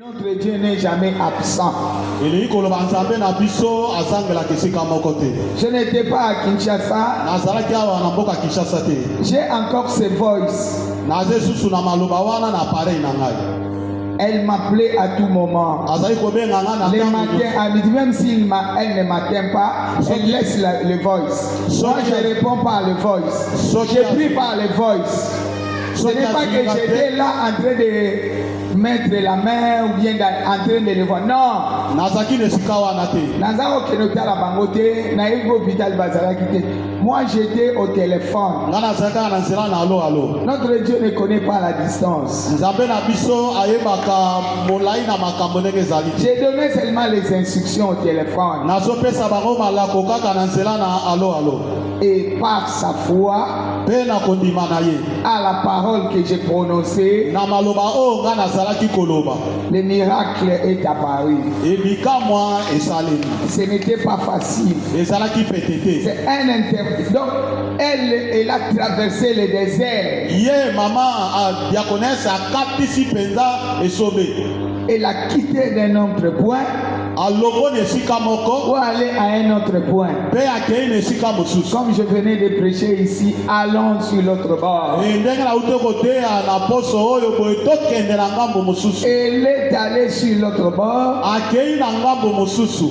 Notre Dieu n'est jamais absent. Je n'étais pas à Kinshasa. J'ai encore ses voices. Elle m'appelait à tout moment. Les matins, à midi, même si elle ne m'atteint pas, elle laisse le voice. Moi, je réponds par le voice. Je prie par le voice. Ce n'est pas que j'étais là en train de mettre la main ou bien en train de le voir. Non. Moi, j'étais au téléphone. Notre Dieu ne connaît pas la distance. J'ai donné seulement les instructions au téléphone. Et par sa foi, à la parole que j'ai prononcée, le miracle est apparu. Ce n'était pas facile. C'est un interprète. Donc, elle a traversé le désert. Elle a quitté d'un autre point pour aller à un autre point. Comme je venais de prêcher ici, allons sur l'autre bord. Elle est allée sur l'autre bord.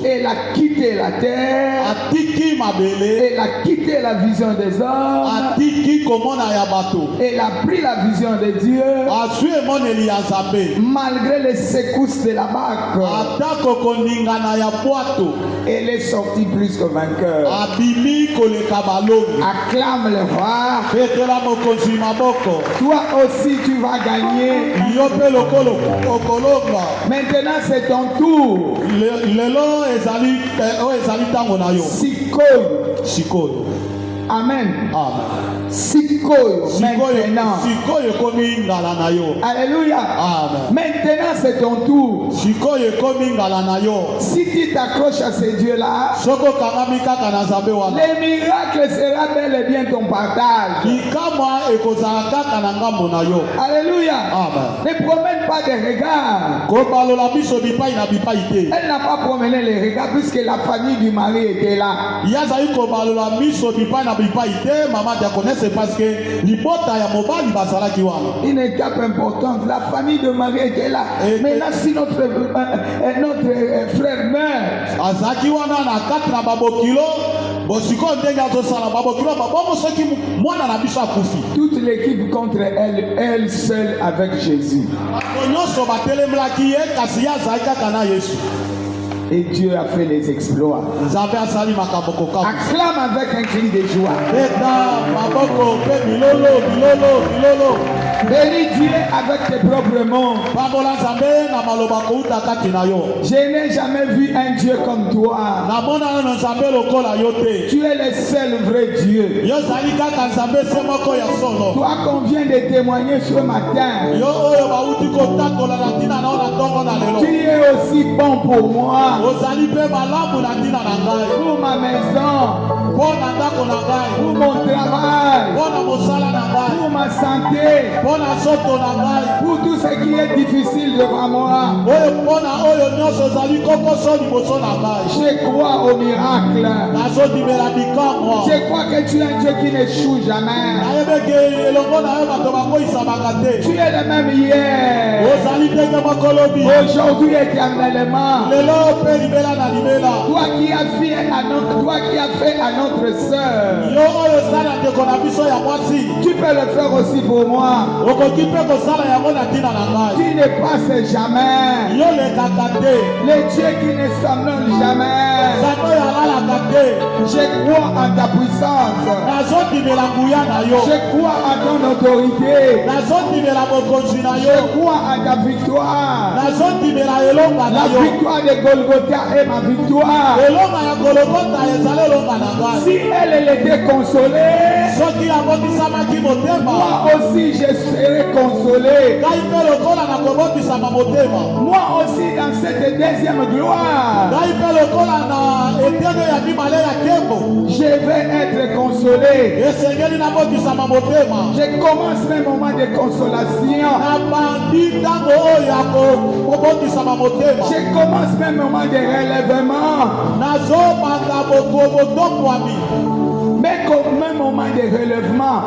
Elle a quitté la terre. Elle a quitté la vision des hommes. Elle a pris la vision de Dieu. Malgré les secousses de la barque, elle est sortie plus que vainqueur. Acclame le roi. Toi aussi tu vas gagner. Maintenant c'est ton tour. Sikoyo. Amen. Sikoyo. Maintenant. Alléluia. Maintenant c'est ton tour. Si tu t'accroches à ces dieux-là, les miracles sera bel et bien ton partage. Alléluia. Ne promène pas des regards. Elle n'a pas promené les regards puisque la famille du mari était là. Une étape importante, la famille de Marie était là. Maintenant, si notre frère meurt, toute l'équipe contre elle, elle seule avec Jésus. Et Dieu a fait les exploits. Acclame avec un cri de joie. Bénis Dieu avec tes propres mots. Je n'ai jamais vu un Dieu comme toi. Tu es le seul vrai Dieu. Toi qu'on vient de témoigner ce matin. Tu es aussi bon pour moi. Pour ma maison. Pour mon travail. Pour ma santé. Pour tout ce qui est difficile devant moi. Je crois au miracle. Je crois que tu es un Dieu qui n'échoue jamais. Tu es le même hier. Aujourd'hui éternellement. Toi qui as fait à notre sœur, tu peux le faire aussi pour moi. Tu ne passes jamais. Le Dieu qui ne s'abandonne jamais. Je crois en ta puissance. Je crois en ton autorité. Je crois en ta victoire. La victoire de Golgotha est ma victoire. Si elle était consolée, moi aussi je serai consolé. Moi aussi dans cette deuxième gloire, Je vais être consolé. Je commence mes moments de consolation. Je commence mes moments de relèvement. Mais comme mes moments de relèvement,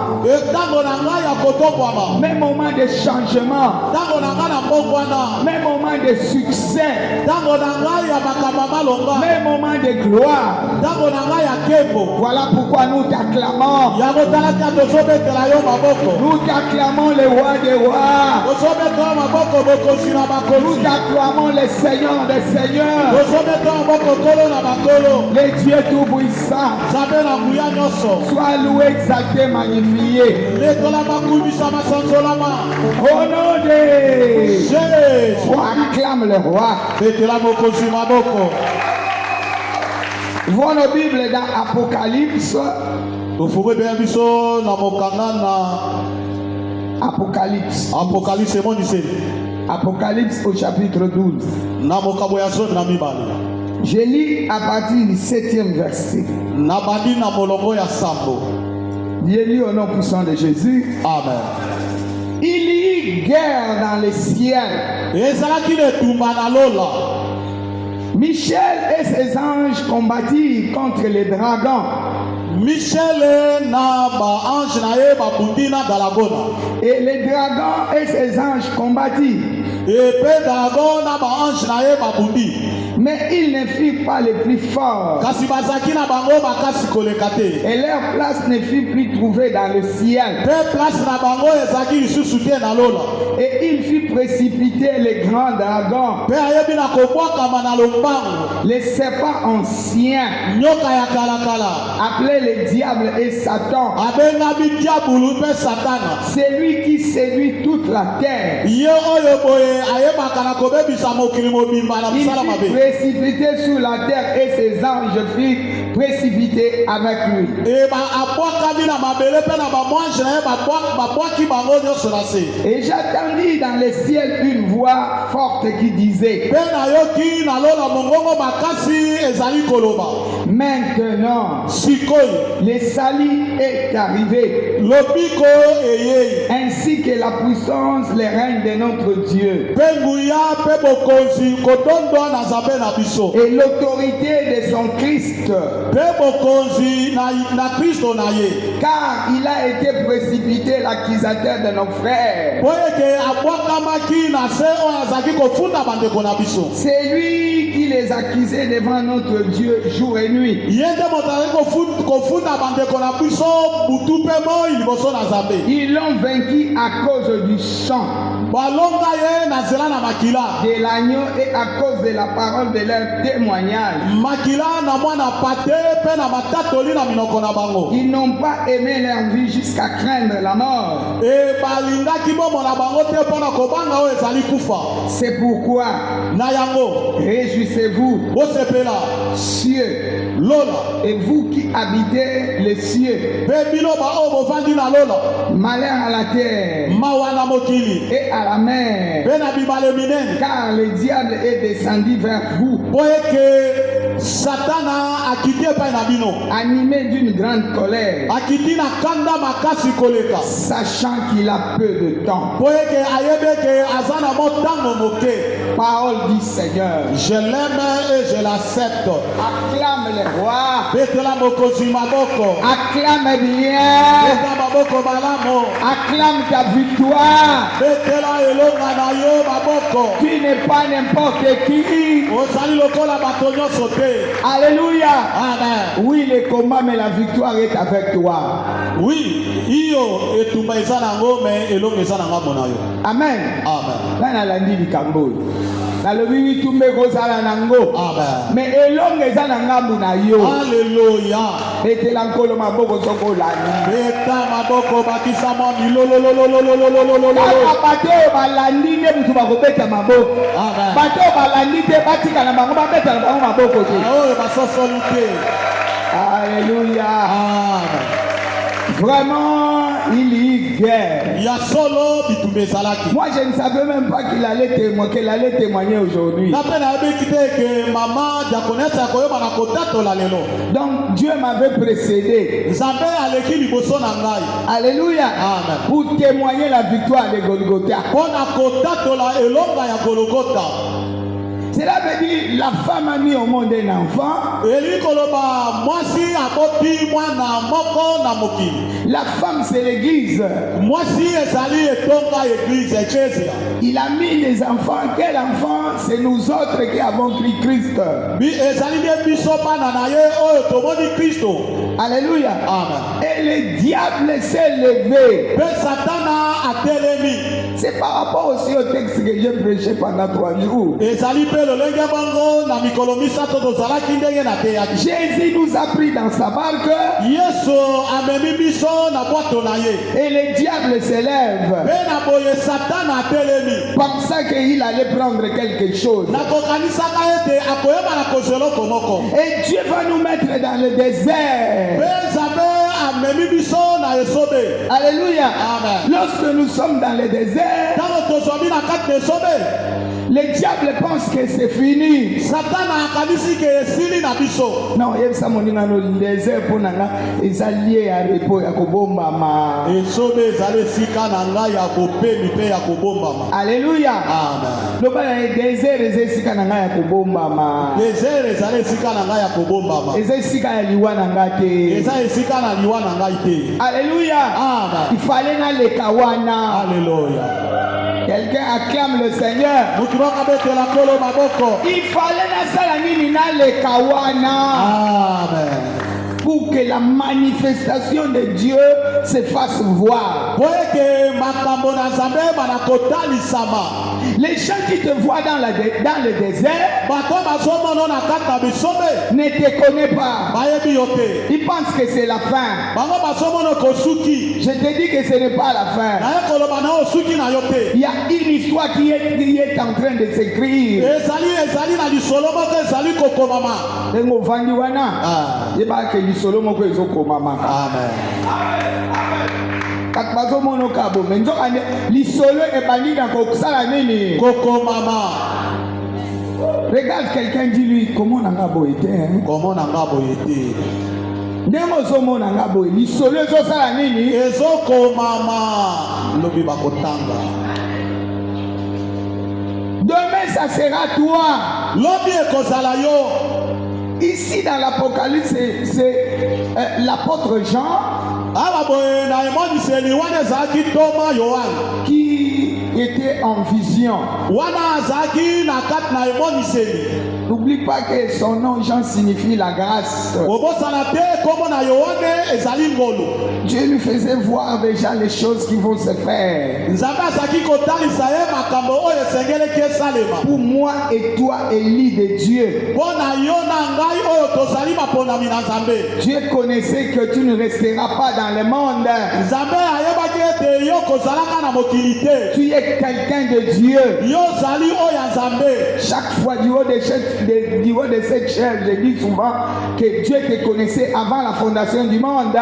mes moments de changement, mes moments de succès, mes moments de gloire. Voilà pourquoi nous t'acclamons. Nous t'acclamons le roi des rois. Nous t'acclamons le Seigneur des seigneurs. Le Dieu tout-puissant. Sois loué, exalté, magnifié. Au nom de Jésus, acclame le roi. Vois nos Bibles dans Apocalypse. Apocalypse au chapitre 12. Je lis à partir du 7e verset. Je lis au nom puissant de Jésus. Amen. Il y eut guerre dans le ciel. Michel et ses anges combattirent contre les dragons. Et les dragons et ses anges combattirent. Mais ils ne furent pas les plus forts. Et leur place ne fut plus trouvée dans le ciel. Et il fut précipité les grands dragons, les serpents anciens, appelés le diable et Satan. C'est lui qui séduit toute la terre. Il fut précipité sur la terre et ses anges furent précipités avec lui. Et j'entendis dans le ciel une voix forte qui disait: maintenant, le salut est arrivé, ainsi que la puissance, le règne de notre Dieu, et l'autorité de son Christ, car il a été précipité l'accusateur de nos frères. C'est lui qui les accusait devant notre Dieu jour et nuit. Ils l'ont vaincu à cause du sang de l'agneau et à cause de la parole de leur témoignage. Ils n'ont pas aimé leur vie jusqu'à craindre la mort. C'est pourquoi réjouissez-vous, cieux, et vous qui habitez les cieux. Malheur à la terre et à la mer, car le diable est descendu vers vous, animé d'une grande colère, sachant qu'il a peu de temps. Parole du Seigneur. Je l'aime et je l'accepte. Acclame le roi. Acclame bien. Acclame ta victoire. Tu n'es pas n'importe qui. Alléluia. Amen. Oui, le combat, mais la victoire est avec toi. Oui. Amen. Amen. nalobi tumbe kozala nango mais elonge eza na ngambu na yo. Alléluia. Betela nkolo maboko soko lani. Beta maboko bakisa mo milolololololololololo. Bato balandi ne mutu bakobeta maboko. Bato balandi te batika na bango babeta na bango maboko te. Oh basosoluté. Alléluia. Amen. Vraiment il y a guerre. ya solo bitumba ezalaki. Moi, je ne savais même pas qu'elle allait témoigner aujourd'hui. Na pe nayebiki te ke mama diakonese akoyeba na kotatola lelo. Donc, Dieu m'avait précédé. Nzambe aleki liboso na ngai. Alléluia. Amen. Pour témoigner la victoire de Golgotha. Mpo na kotatola elonga ya Golgotha. Cela veut dire la femme a mis au monde un enfant. Eli koloba mwasi aboti mwana moko na mokili. La femme c'est l'église. Mwasi ezali etonga église ecclesia. Il a mis les enfants. Quel enfant? C'est nous autres qui avons pris Christ. Bi ezali de biso bana na ye oyo tomoni Kristo. Alléluia. Amen. Et le diable s'est levé. Pe satana atelemi. C'est par rapport aussi au texte que j'ai prêché pendant 3 jours. Ezali pe lolenge bango na mikolo misato tozalaki ndenge na teyaki. Jésus nous a pris dans sa barque. Yesu amemi biso na bwato na ye. Et le diable s'élève. Pe na boye satana atelemi. Pensant qu'il allait prendre quelque chose. Na kokanisaka ete akoyeba na kozelo komoko. Et Dieu va nous mettre dans le désert. Pe nzambe amemi biso na esobe. Alléluia. Amen. Lorsque nous sommes dans le désert, Tango tozwami na kati na esobe. le diable pense que c'est fini. Satana akanisi ke esili na biso. Non, il y a ça mon le désert pour nanga ils alliés à repos ya kobombama. Esobe ezali esika na ngai ya kopemi mpe ya kobombama. Alléluia. Amen. Le désert ezesika nanga ya kobombama. Désert ezali esika na ngai ya kobombama. Ezesika ya liwa nanga te. Eza esika na liwa na ngai te. Alléluia. Amen. Il fallait na le kawana. Alléluia. Quelqu'un acclame le Seigneur. Mutu bakabetela kolo maboko. Il fallait na sala nini na le kawana. Amen. Pour que la manifestation de Dieu se fasse voir. Boyeke makambo na Nzambe banakotalisama. Les gens qui te voient dans le désert Bato bazomona na kati na bisobe. ne te connaissent pas. Bayebi yo te. Ils pensent que c'est la fin. Bango bazomona kosuki. Je te dis que ce n'est pas la fin. Na ye koloba na osuki na yo te. Il y a une histoire qui est en train de s'écrire. Ezali na lisolo moko ezali kokomama. Lengo vandi wana. Yeba ke lisolo moko ezokomama. Amen. Kati bazomona kabo mais nzokande lisolo ebandi na kosala nini? Kokomama. Regarde quelqu'un, dis-lui comment on a beau été. Comment on a beau été. Ndenge ozomona nga boye lisolo ezosala nini? Ezokomama lobi bakotanga. Demain ça sera toi. Lobi ekozala yo. Ici dans l'Apocalypse, c'est l'apôtre Jean qui était en vision. N'oublie pas que son nom Jean signifie la grâce. Dieu lui faisait voir déjà les choses qui vont se faire. Pour moi et toi, Élie de Dieu. Dieu connaissait que tu ne resteras pas dans le monde. Tu es quelqu'un de Dieu. Chaque fois du haut de cette chair, je dis souvent que Dieu te connaissait avant la fondation du monde.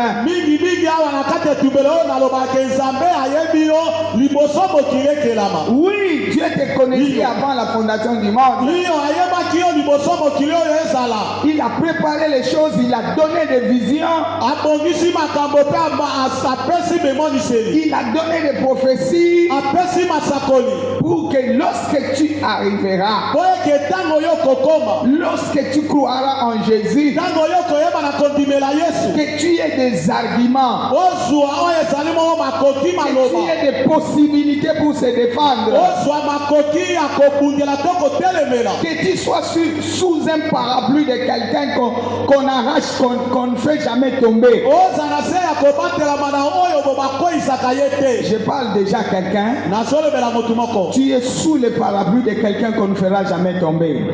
Oui, Dieu te connaissait avant la fondation du monde. Il a préparé les choses, il a donné des visions. Il a donné des prophéties pour que lorsque tu arriveras, lorsque tu croiras en Jésus, que tu aies des arguments, que tu aies des possibilités pour se défendre, que tu sois sous un parapluie de quelqu'un qu'on arrache, qu'on ne fait jamais tomber. Je parle déjà à quelqu'un. Tu es sous le parapluie de quelqu'un qu'on ne fera jamais tomber.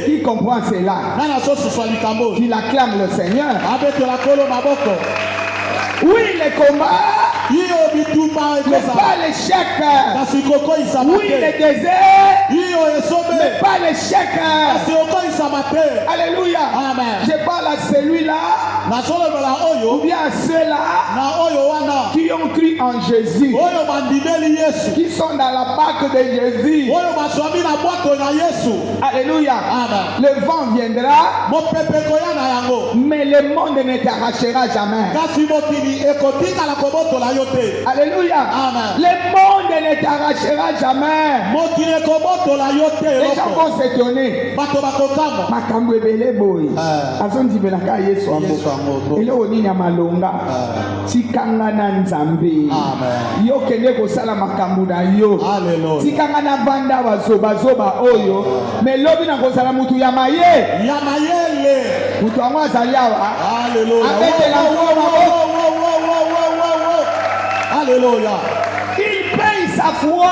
Qui comprend cela? Qui acclame le Seigneur. Oui, le combat, mais pas l'échec. Oui, le désert, mais pas l'échec. Alléluia. Amen. Je parle à celui-là nasolobela ou oyo bien à ceux-là na oyo wana qui ont cru en Jésus, oyo bandimeli Yesu qui sont dans la barque de Jésus. oyo baswami na bwato na Yesu. Alléluia. Amen. Le vent viendra, mopepe koya na yango mais le monde ne t'arrachera jamais. kasi mokili ekotikala kobotola yo te. Alléluia. Amen. Le monde ne t'arrachera jamais. mokili ekobotola yo te Les gens eloko. vont s'étonner. bato bakokamba Makambo ebele boy. Ah. Azondibelaka Yesu Yesu amo. yango. Eloko nini ya malonga. Tikanga na Nzambe. Amen. Yo kende kosala makambo na yo. Hallelujah. Tikanga na banda bazoba oyo. Mais lobi na kosala mutu ya maye. ya mayele. Mutu yango azali awa. Hallelujah. Abetela Hallelujah. il paye sa foi.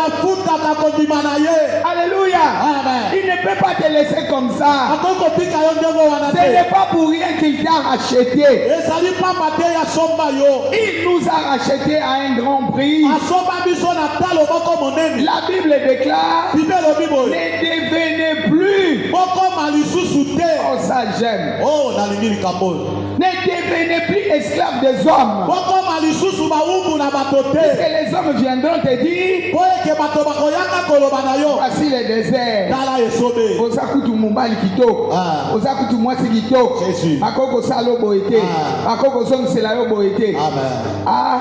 afutaka kondima na ye. Alléluia. Amen. Il ne peut pas te laisser comme ça. akoki kotika yo ndenge wana Ce te. n'est pas pour rien qu'il t'a racheté. ezali pamba te ya somba yo. Il nous a racheté à un grand prix. asomba biso na talo moko monene. La Bible déclare, bible elobi boye. ne devenez plus. bokoma lisusu te. Oh, ça j'aime. oh nalingi likambo oyo. Ne devenez plus esclaves des hommes. bokoma lisusu bawumbu na bato Parce te. que les hommes viendront te dire, po eke bato bakoyaka koloba na yo. voici le désert. tala esobe. Oza kutu mobali kitoko. Ah. Oza kutu mwasi kitoko. Jésus. Bako kosala yo boye te. Ah. Bako kozongisela yo boye te. Amen. Ah,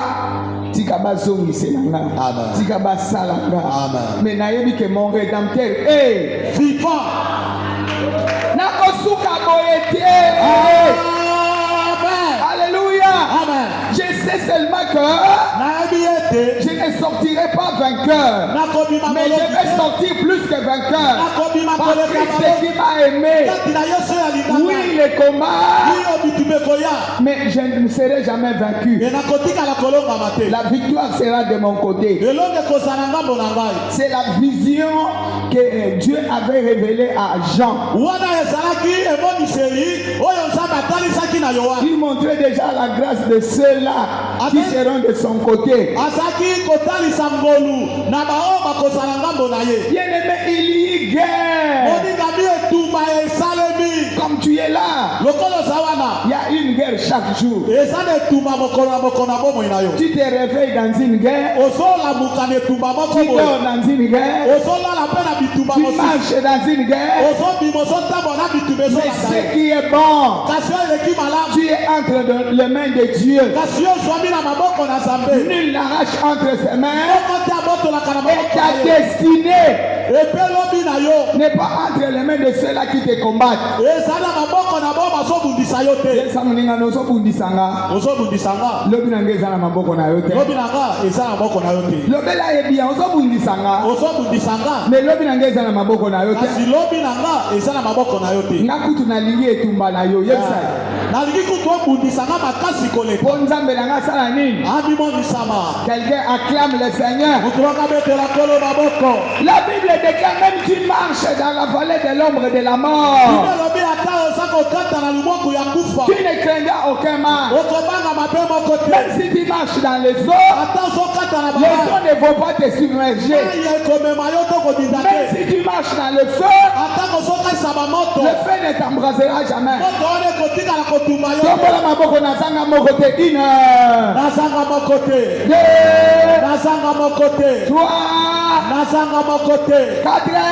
tika bazongisela nga. Amen. Tika basala nga. Amen. Mais nayebi ke mon rédempteur, hey, vivant. nakosuka boye te. Amen. Alléluia. Amen. Je sais seulement que nayebi ete. je ne sortirai pas vainqueur, nakobima mais je vais sortir plus que vainqueur. nakobima Par koleka Christ balobi. qui m'a aimé. kati na yesu ya linganga. Oui, le combat, iyo bitume koya. mais je ne serai jamais vaincu. e nakotikala kolongama te. La victoire sera de mon côté. elonge kozala ngambo na ngai. C'est la vision que Dieu avait révélée à Jean. wana ezalaki emoniseli oyo nzambe atalisaki na yohana. Il montrait déjà la grâce de ceux-là qui seront de son côté. azalaki kotalisa ngolu na baoyo bakozala ngambo na ye. Bien-aimé, il y guerre. moningami etumba esalemi. Comme tu es là, lokolo za wana. il y a une guerre chaque jour. eza na etumba mokolo na mokolo na bomoi na yo. Tu te réveilles dans une guerre, ozolamuka na etumba moko tu boye. dors dans une guerre, ozolala mpe na bitumba tu mosusu. marches dans une guerre. ozobima ozotambola na bitumba Mais ezolanda ce yo. qui est bon, kasi oyo eleki malamu. tu es entre les mains de Dieu. kasi yo ozwami na maboko na nzambe. Nul n'arrache entre ses mains. moko te abotolaka na Et maboko ta na ye. destinée epe lobi na yo. n'est pas entre les mains de ceux-là qui te combattent. eza na maboko na bo bazobundisa yo te. Esa moninga na ozobundisa nga. ozobundisa nga. Lobi na nga eza na maboko na yo te. lobi na nga eza na maboko na yo te. Lobela ye bien ozobundisa nga. ozobundisa nga. Mais lobi na nga eza na maboko na yo te. kasi lobi na nga eza na maboko na yo te. Nga kutu nalingi etumba na yo yebisa. nalingi kutu obundisa nga makasi koleka. Po nzambe na nga asala nini? abimonisama. Quelqu'un acclame le Seigneur. moto bakabetela kolo maboko. La Bible déclare même tu marches dans la vallée de l'ombre de la mort. elobi ata oza kokata na lubwaku ya kufa. Tu ne craindras aucun mal. okobanga mabe moko te. Même si tu marches dans les eaux, ata ozokata na les baba. eaux ne vont pas te submerger. aye ekomema yo to kobinda Même te. si tu marches dans le feu, ata kozokasa bamoto. le feu ne t'embrasera jamais. moto wana ekotikala kotumba yo. Tombola maboko na zanga moko te. Une, nazanga moko te. deux, nazanga moko te. trois, nazanga moko te. quatre,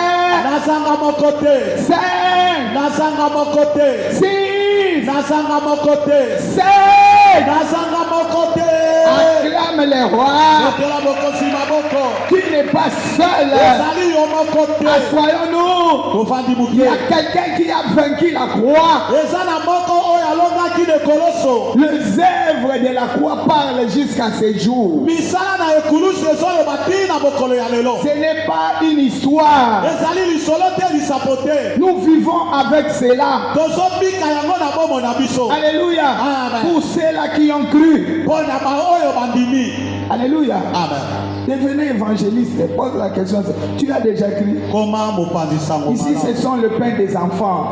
nazanga moko te. cinq, nazanga moko te. six, nazanga moko te. sept. nazanga moko te. Acclame les rois. otela bokosi maboko. Tu n'es pas seul. ezali yo moko te. Assoyons-nous. tofandi Il y a moke. quelqu'un qui a vaincu la croix. eza na moko oyo alongaki lekoloso. Les œuvres de la croix parlent jusqu'à ces jours. misala na ekulusu ezoloba ti na mokolo ya lelo. Ce n'est pas une histoire. ezali lisolo te lisapo te. Nous vivons avec cela. tozobika yango na bomo na biso. Alléluia. Amen. Pour ceux-là qui ont cru. mpo na baoyo bandimi. Alléluia. amen. Devenez évangéliste. Pose la question. Tu as déjà cru. koma mopanzi sango Ici, ce sont le pain des enfants.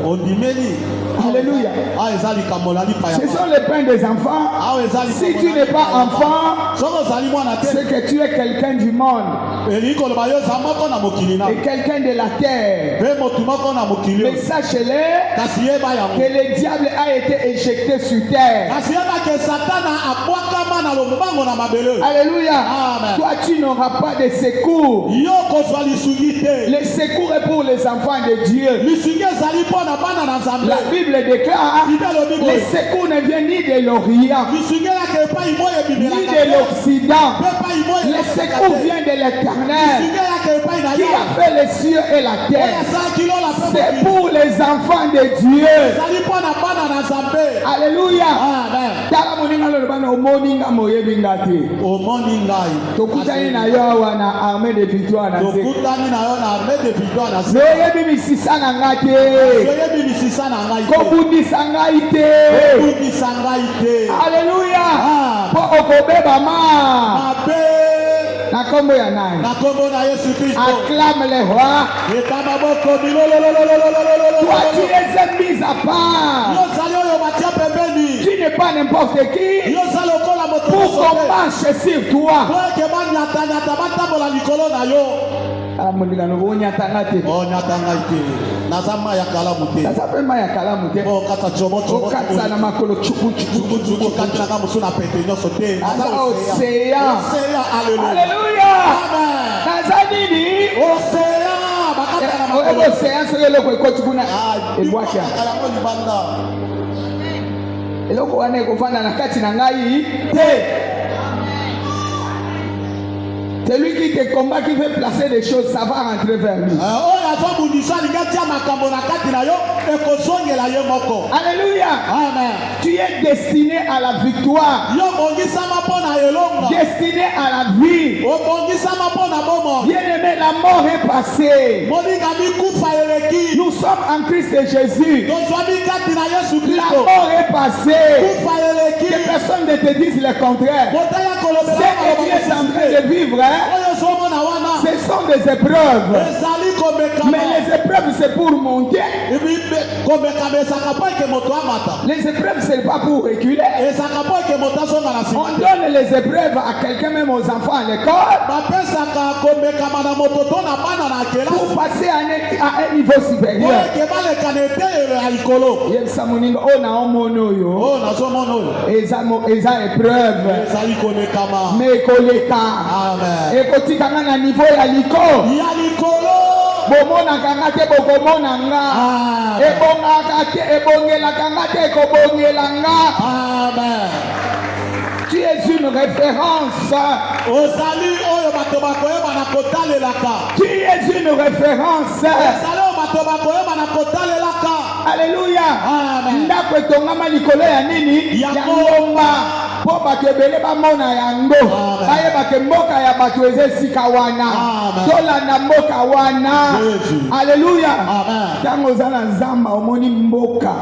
ondimeli. Alléluia. awa eza likambo na lipa Ce ya sont les pains des enfants. awa eza Si likambo tu na n'es lipa pas ya enfant, soki ozali mwana te. c'est que tu es quelqu'un du monde. et quelqu'un de la terre. Mais sachez-le que le diable a été éjecté sur terre. Alléluia. Amen. Toi, tu n'auras pas de secours. Le secours est pour les enfants de Dieu. La Bible déclare le secours ne vient ni de l'Orient, ni de l'Occident. Le secours vient de l'Éternel qui a fait les cieux et la terre. C'est pour les enfants de Dieu. Alléluia. Tokutani na yo wana armée de victoire na se. Noyebi misisa na ngate. Kobundisa ngai te. Alléluia. Po okobeba ma. Na kombo ya nani? Acclame le roi. Toi tu es mis à part. Tu n'es pas n'importe qui. Pour qu'on marche sur toi. Celui qui te combat, qui veut placer des choses, ça va rentrer vers lui. Alléluia. Amen. Tu es destiné à la victoire. Destiné à la vie. Bien-aimé, la mort est passée. Nous sommes en Christ et Jésus. La mort est passée. Que personne ne te dise le contraire. Ce que tu es en train de vivre, ce sont des épreuves. Mais les épreuves, c'est pour monter. Les épreuves, c'est pas pour reculer. On donne les épreuves à quelqu'un, même aux enfants à l'école, pour passer à un niveau supérieur. Mais ekotikanga na niveau ya likolo bomonaka nga te bokomona nga ebongaka te ebongelaka nga te ekobongela nga. Tu es une référence. Tu es une référence. Alléluia. Ndako etongama likolo ya nini? Ya ngomba. Po bato ebele bamona yango bayebake mboka ya bato eza esika wana tolanda mboka wana. Alléluia. Ntango oza na nzamba omoni mboka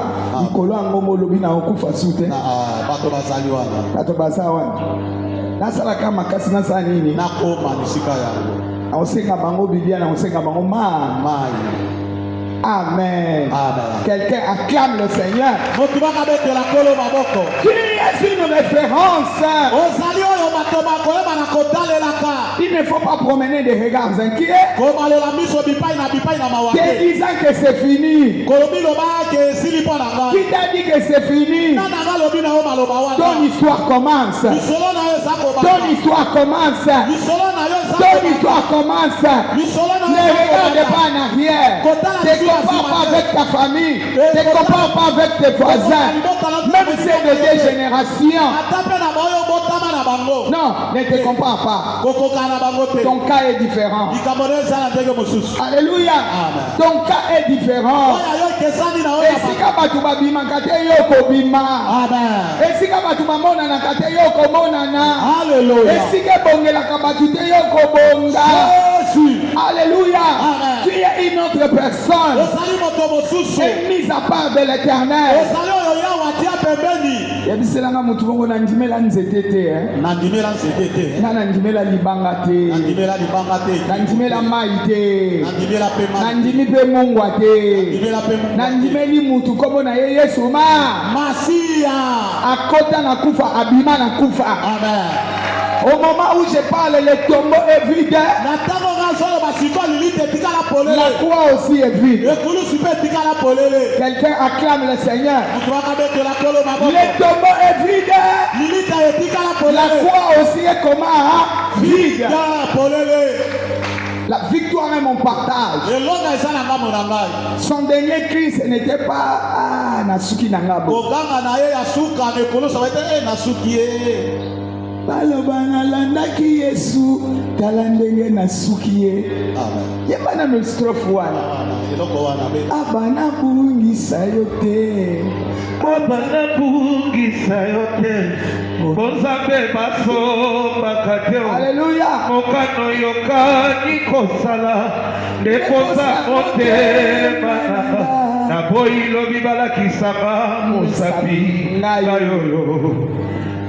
likolo yango molobi na okufa su te. Bato baza wana nasalaka makasi nasala nini nakosenga bango biblia nakosenga bango mai. Amen. Quelqu'un acclame le Seigneur. Qui est une référence. Il ne faut pas promener des regards inquiets te disant que c'est fini. Qui t'a dit que c'est fini? Ton histoire commence. Ton histoire commence. Ton histoire commence. Ne regarde pas en arrière. Ne compare pas avec ta famille. Ne compare pas avec tes voisins. Même si c'est de tes générations. Non, ne te compare pas. Ton cas est différent. Alléluia. Ton cas est différent. Esika batu babimaka te yo kobima. Esika batu bamonana te yo komonana. Esika bongelaka batu te yo kobonga. Alléluia. Tu es une autre personne. Et mise à part de l'Éternel. Yabiselanga mutu bongo na ndimela nzete te na ndimela libanga te na ndimela mai te na ndimi pe mungwa te na ndimeli mutu komo na ye Yesu Masia akota na kufa abima na kufa. Au moment où je parle, le tombeau est vide. La croix aussi est vide. Quelqu'un acclame le Seigneur. Le tombeau est vide. La croix aussi est comment? Vide. La victoire est mon partage. Son dernier cri, ce n'était pas Nasuki Nangabo. Balobana landaki Yesu talandenge Nasuki ye. Yebana no strophe wana. Abana bungisa yote. Abana bungisa yote. Bonzabe baso bakateo. Alléluia. Mokano yokani kosala. Nekosa mote mana. Na boilo bibala kisama mosapi. Ngayoyo.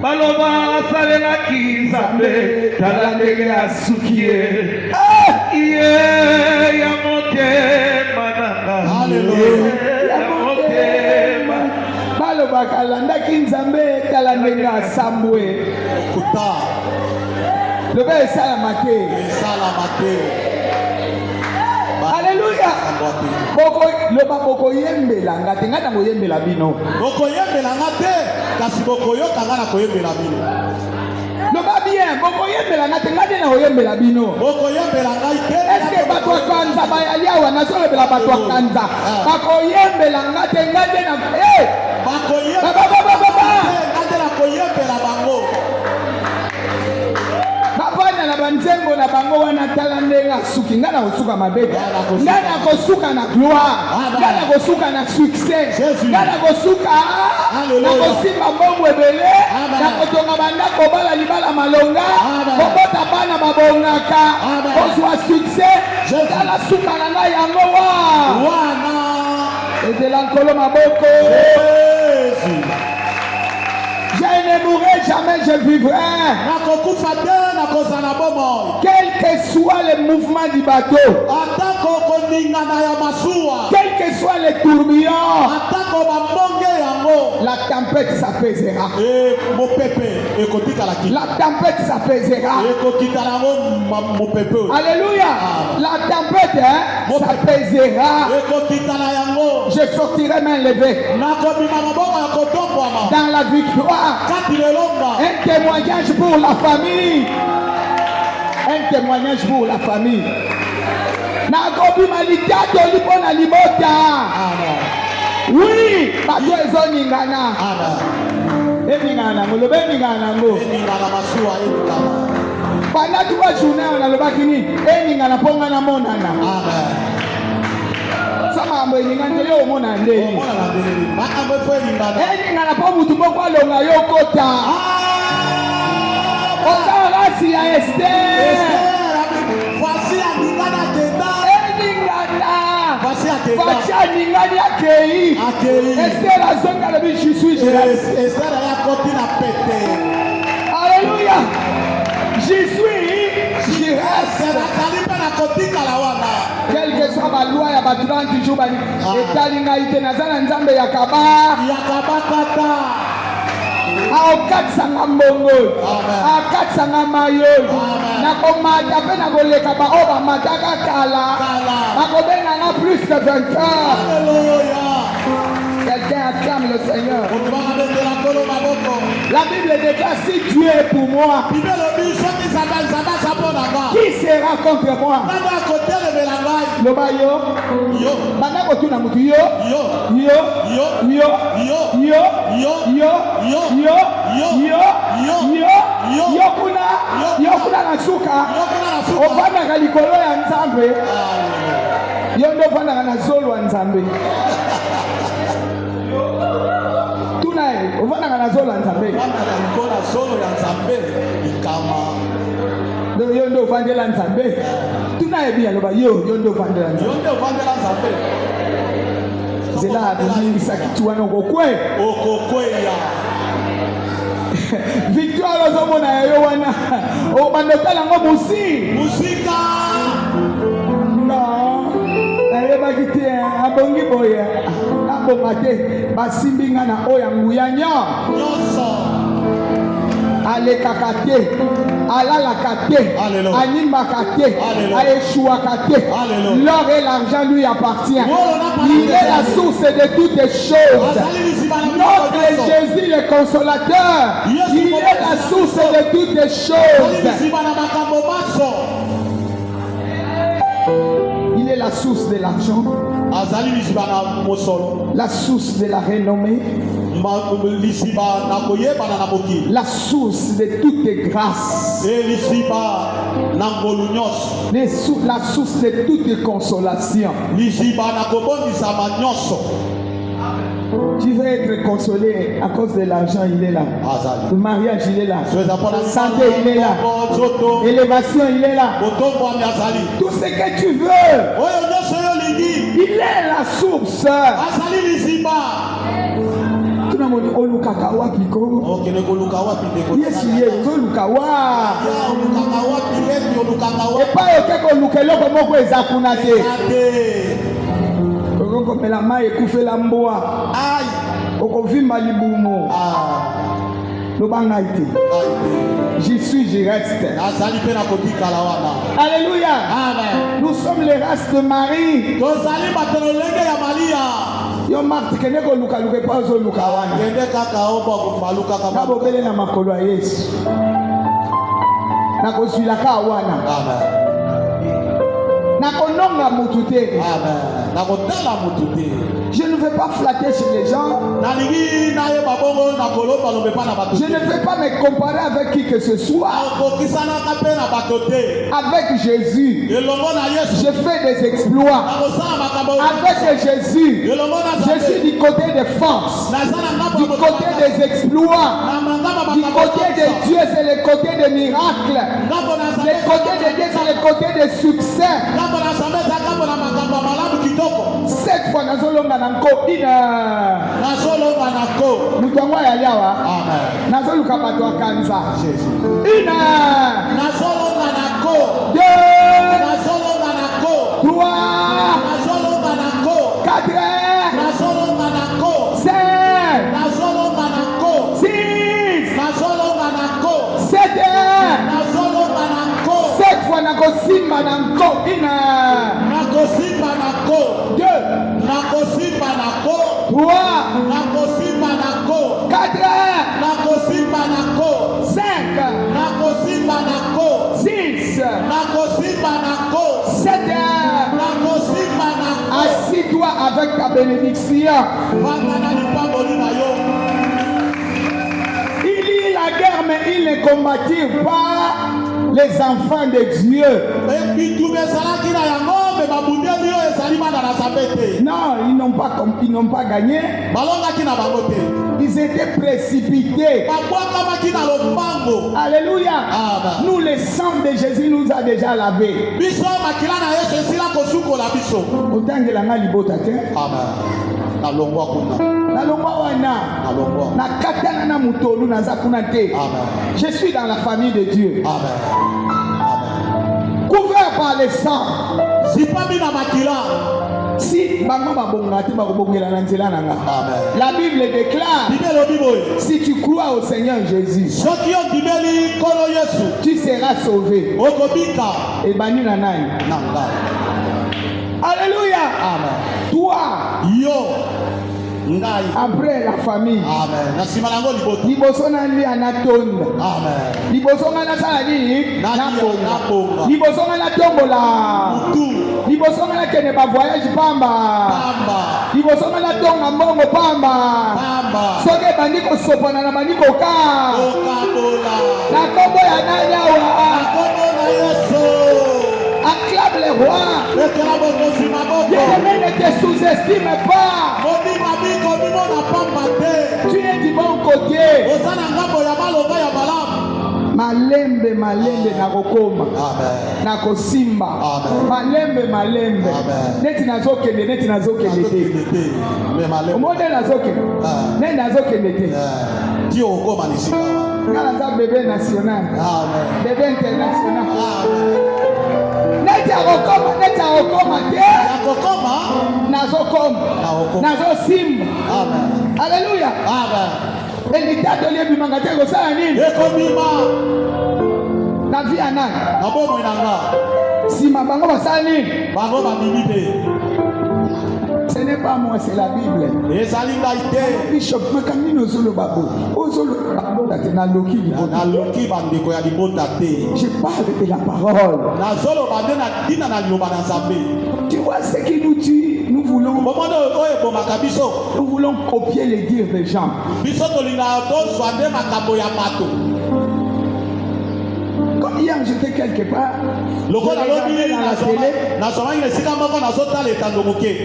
Baloba salela kizambe talandenge asukie iye ya mote mananga ya mote baloba kalanda kinzambe talandenge asambwe kuta lobe salamake Alléluia. Boko yembela ngate ngata ngo yembela bino. Boko yembela ngate kasi boko yoka ngana ko yembela bino. Loba bien, boko yembela ngate ngate na yembela bino. Boko yembela ngate. Est-ce que bato kanza ba yawa na solo bela bato kanza. Bako yembela ngate ngate na bako yembela ngate na ko yembela bango. Na banzengo na bango wana tala ndenga suki ngana kosuka mabeka ngana kosuka na gloire ngana kosuka na succès ngana kosuka na kosimba mbongo ebele na kotonga bandako bala libala malonga kobota bana babongaka kozwa succès tala suka na ngai yango wana ezela nkolo maboko. Je ne mourrai jamais, je vivrai. Quel que soit le mouvement du bateau, quel que soit le tourbillon, la tempête s'apaisera. La tempête s'apaisera. Alléluia. La tempête s'apaisera. Je sortirai main levée dans la victoire. Un témoignage pour la famille. Un témoignage pour la famille. Nakobi malitato lipo na libota. Oui, bato ezoningana. Eningana, molobe eningana ngo. Pendant 3 journées on a le bakini. Eningana ponga na monana. Sama ambo eningana yo mona nde. Eningana po mutu moko alonga yo kota. Osalasi ya Esther. Voici aningana tenda. Eningana. Voici aningana akei. Esther azonga le bi je suis Jésus. Esther ya koti na pete. Alléluia. Je suis Jésus. Quel que soit la loi, il y a 30 jours. Et nazana nzambe yakaba kata. Aokatsa mbongo. Akatsa mayo. Nakomata pe nakoleka ba oba mataka kala. Nakobenga na plus de 20 ans. Alléluia. Quelqu'un acclame le Seigneur. La Bible déclare si Dieu est pour moi, qui sera contre moi? Loba yo, bana kotuna mutu yo, kuna na suka, ofanda kalikolo ya nzambe, yo ndo ofanda na zolo ya nzambe. Ovana na zolo nzambe. Yo ndo vandela nzambe. Tuna ebia loba yo ndo vandela nzambe. Zela abingi sakitu wana okokwe. Okokweya. Victoire ozomona yo wana. O bandotala ngo musika. Non. Bakite abongi boye abomate basimbinga na oya nguya nyonso. alekaka te, alalaka te, animaka te, aéchouaka te. L'or et l'argent lui appartient. Il est la source de toutes les choses. Notre Jésus le consolateur, il est la source de toutes les choses. Il est la source de l'argent, la source de la renommée, la source de toutes les grâces, la source de toutes les consolations. Tu veux être consolé à cause de l'argent, il est là. Le mariage, il est là. La santé, il est là. Élévation, il est là. Tout ce que tu veux, il est la source. La main est coupée la mboa. Aïe. Okovimba libumo. J'y suis, j'y reste. Alléluia. Amen. Nous sommes les races de Marie. Yo Marthe kene ko luka luka pa zo luka wana. Kende kaka obo ko luka kama. Kabo bele na makolo ya Yesu. Na ko zwila ka wana. Amen. Je ne veux pas flatter chez les gens. Je ne veux pas me comparer avec qui que ce soit. Avec Jésus, je fais des exploits. Avec Jésus, je suis du côté des forces, du côté des exploits, du côté de Dieu, c'est le côté des miracles. Le côté de Dieu, c'est le côté des succès. Cette fois, nazolonga nanko ina. Nazolonga nanko. Mutangwa ya liawa. Amen. Nazoluka bato akanza. Ina. Nazolonga nanko. Deux. Nazolonga nanko. Trois. Nazolonga nanko. Quatre. Nazolonga nanko. Cinq. Nazolonga nanko. Six. Nazolonga nanko. Sept. Nazolonga nanko. Cette fois, nakosimba nanko ina. Nakosimba nanko. Deux. Nakosimba nanko. Trois. Nakosimba nanko. Quatre. Nakosimba nanko. Cinq. Nakosimba nanko. Six. Nakosimba nanko. Sept. Nakosimba nanko. Assis-toi avec ta bénédiction. Il lit la guerre, mais il ne combattit pas les enfants de Dieu. Non, ils n'ont pas gagné. Ils étaient précipités. Alléluia. Nous, le sang de Jésus nous a déjà lavé. Je suis dans la famille de Dieu. Couvert par le sang. Si la Bible déclare, si tu crois au Seigneur Jésus, tu seras sauvé. Et bani nanai. Alléluia. Amen. Toi, après la famille, liboso na li anatonda, liboso na saladi nakonga, liboso na tombola, liboso na kene ba voyage pamba, liboso na tonga mbongo pamba, soke bandi ko sopana na bandi ko ka, na kombo ya nani awa, acclame les rois. Bien-aimé, ne te sous-estime pas. Tu es du bon côté. Malembe nakokoma nakosimba malembe neti nazokende te omode nazokende te Dieu okoma nisika ngala za bébé national bébé international neti akokoma te nazosimba. Alléluia. Elita dolie bimangate ko sa nini? ekomima Na vie anan. na bomoi na nga Sima bango basala nini? bango babimi te Ce n'est pas moi, c'est la Bible. ezali ngai te Bishop makamini ozolo babo. Ozolo babo la te na loki libota. naloki bandeko ya libota te Je parle de la parole. nazoloba nde na ntina na liloba na nzambe Tu vois ce qui nous tue, nous voulons bomona oyo ebomaka biso copier les dires des gens. biso tolingaka tozwa nde makambo ya bato Comme hier, j'étais quelque part. lokola Je regardais lobi dans la télé. nazwamaki na esika moko nazotala etando moke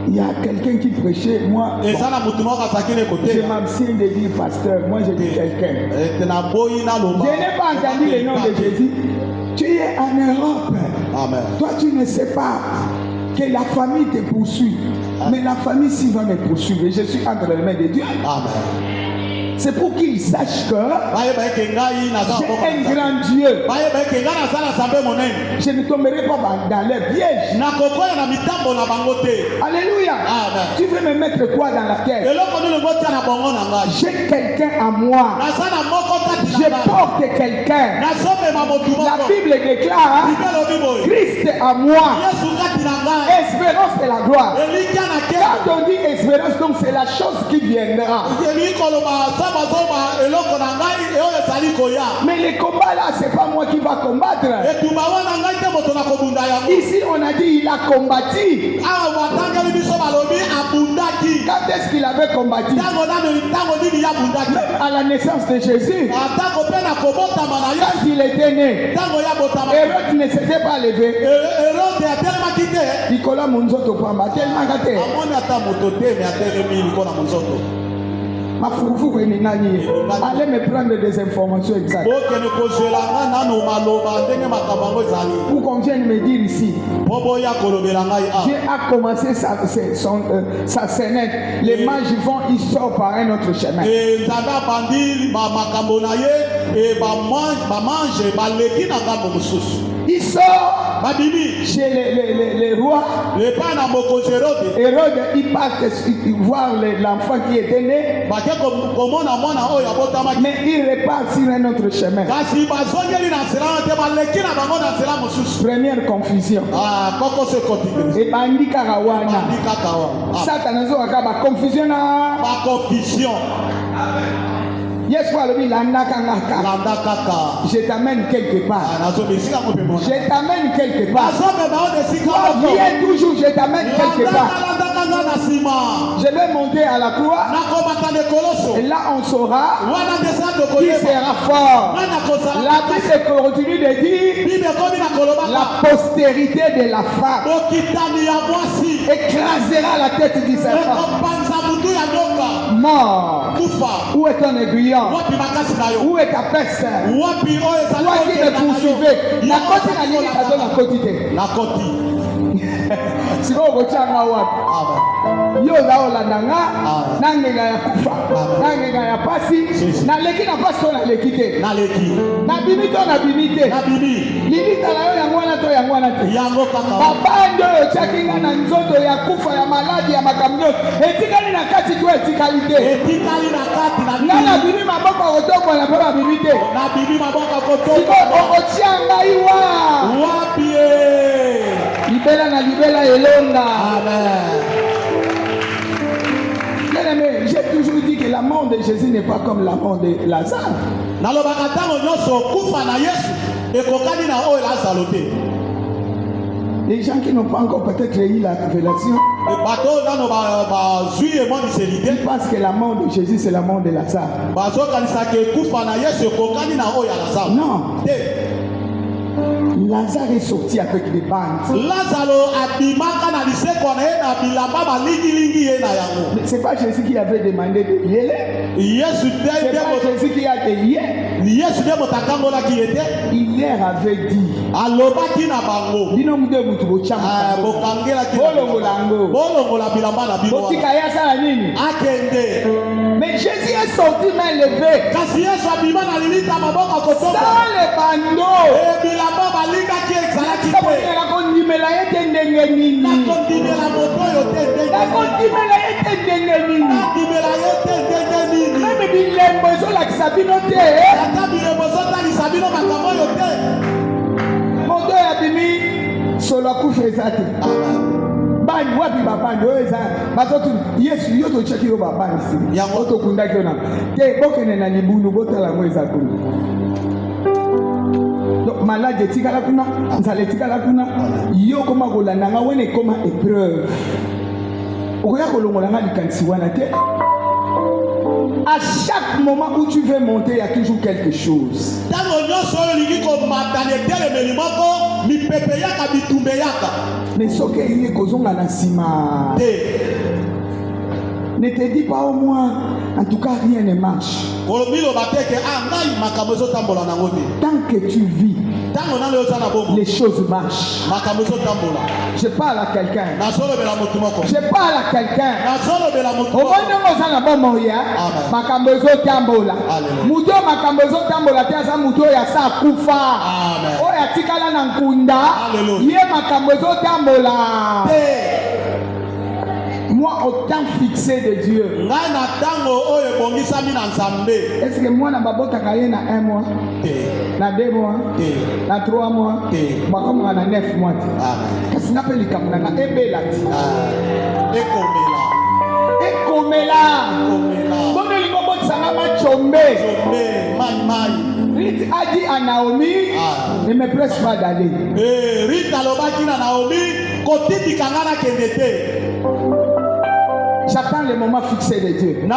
Il y a quelqu'un qui prêchait. Moi, eza na motu moko azalaki na je ekotela m'abstiens de dire pasteur. Moi, je dis quelqu'un. ete naboyi naloba Je n'ai pas entendu le nom de Jésus. Tu es en Europe. amen Toi, tu ne sais pas que la famille te poursuit. Mais la famille s'y va me poursuivre. Je suis entre les mains de Dieu. amen C'est pour qu'ils sachent que bayeba eke ngai naza j'ai un grand Dieu. bayeba eke ngai naza na nzambe monene Je ne tomberai pas dans les pièges. nakokoya na mitambo na bango te Alléluia. Amen. Tu veux me mettre quoi dans la tête? eloko nini ngotia na bongo na ngai J'ai quelqu'un à moi. naza na moko kati Je na ngai porte quelqu'un. nazomema motu La moko Bible déclare bible elobi boye Christ à moi. yesu kati na ngai Espérance de la gloire. elikya na ke Quand on dit espérance, donc c'est la chose qui viendra. elingi koloba sa bazoba eloko na ngai oyo ezali koya Mais le combat là, c'est pas moi qui va combattre. etumba wana ngai te moto na kobunda yango Ici, on a dit il a combattu. awa batangeli biso balobi abundaki Quand est-ce qu'il avait combattu? ntango nini ya abundaki À la naissance de Jésus. ntango mpe na kobotama na ye Quand il était né, ntango ya botama Hérode ne s'était pas levé. erode atelemaki te Nicolas Monzoto Pamba, tellement gâté. amoni ata moto te me atelemi likolo na monzoto Ma foufou est nani. Allez me prendre des informations exactes. bokende kozwela nga nano maloba ndenge makambo yango ezali Pour qu'on vienne me dire ici. mpo boya kolobela ngai Dieu a commencé sa scénette. Les mages vont, ils sortent par un autre chemin. nzambe abandi makambo na ye bamange baleki na ngambo mosusu Il sort babimi chez les rois. epai na mokonzi erode Hérode, il part voir l'enfant qui était né. bake komona mwana oyo abotamaki Mais il repart sur un autre chemin. kasi bazongeli na nzela wana te baleki na bango na nzela mosusu Première confusion. kokoso ekotikeli Et bandi karawana. bandi kaka wa Satan azokaka ba confusion na. baconfusion Yesu alobi landa kangaka. landa kaka Je t'amène quelque part. nazoba esika ngo mpe mona Je t'amène quelque part. nazomema oyo esika Toi viens toujours, je t'amène quelque part. landaka nga na nsima Je vais monter à la croix. nakobata lekoloso Et là on saura wana ndesa qui tokoyeba sera fort. nga nakozala La Bible continue de dire bible ekomi na koloba la postérité de la femme bokitani ya mwasi écrasera la tête du serpent. ekopanza mutu ya nyoka Mort. kufa Où est ton aiguillon? wapi makasi na yo Où est ta peste? wapi oyo ezali Toi qui me kokenda na yo poursuivais. Na koti na nini kazo na koti te. nakoti Sikoyo kotianga wapi? Yo ozaolanda nga na ngenga ya kufa na ngenga ya pasi naleki na pasi to naleki te naleki nabimi to nabimi te nabimi lilitala yo yango wana to yango wana te yango kaka babandi oyo otyaki nga na nzoto ya kufa ya maladi ya makambo nyonso etikali na kati to etikali te etikali na kati nga nabimi maboko ya kotombola mpo babimi te nabimi maboko sikoyo okotya ngai wa wapi libela na libela elonga. amen Bien-aimé, j'ai toujours dit que la mort de Jésus n'est pas comme la mort de Lazare. nalobaka ntango nyonso kufa na yesu ekokani na oyo lazaro te Les gens qui n'ont pas encore peut-être eu la révélation, bato oyo nano bazwi emoniseli te ils pensent que la mort de Jésus c'est la mort de Lazare. bazokanisaka ekufa na yesu ekokani na oyo ya lazaro Non, te Lazare est sorti avec des bandes. lazaro abimaka na lisekwa na ye na bilamba balingilingi ye na yango Mais c'est pas Jésus qui avait demandé de y aller. yesu C'est pas Jésus qui a dit yesu nde moto akangolaki ye te il leur avait dit. alobaki na bango Bino mude mutu bochama. bokangelaki Bolongolango. bolongola bilamba na bino Botika ya sala nini? akende Mais Jésus est sorti main levée. kasi yesu abima na lilita maboko kotomba Sans les bandeaux. bilamba balingaki ezalaki te Nakondimela kondimela ye te ndenge nini? nakondimela moto oyo te ndenge Nakondimela ye te ndenge nini? nakondimela ye te ndenge nini sabino te. Ata biloko ozotala bino makambo oyo te. Moto ya bimi solo akufa eza te. Bani wapi babani oyo eza bazotu Yesu yo tocheki yo babani si. Yango tokundaki yo na. Te bokene na libulu botala ngo eza kuna. Malade etikala kuna, nzala etikala kuna, yo koma kolanda nga wene koma épreuve. Okoya kolongola nga likanisi wana te. À chaque moment où tu veux monter, il y a toujours quelque chose. Mais ce que il est kozonga na sima. Ne te dis pas au moins, en tout cas rien ne marche. Tant que tu vis, les choses marchent. Je parle à quelqu'un. Je parle à quelqu'un. Au moins nous sommes bon moya. Makambozo tambola. Mudo makambozo tambola. Tiasa mudo ya sa kufa. O ya tikala na nkunda. Ye makambozo tambola. Moi, au temps fixé de Dieu. Est-ce que moi, na babota kaye na 1 mois, na 2 mois, na 3 mois, comme na 9 mois. Qu'est-ce qu'on appelle les camarades? Ebelati. Ekomela. Comme les mots de Sanama Chombe. Rite a dit à Naomi, ne me presse pas d'aller. Rite a dit à Naomi, côté du Kangana Kendete. J'attends le moment fixé de Dieu. Ne me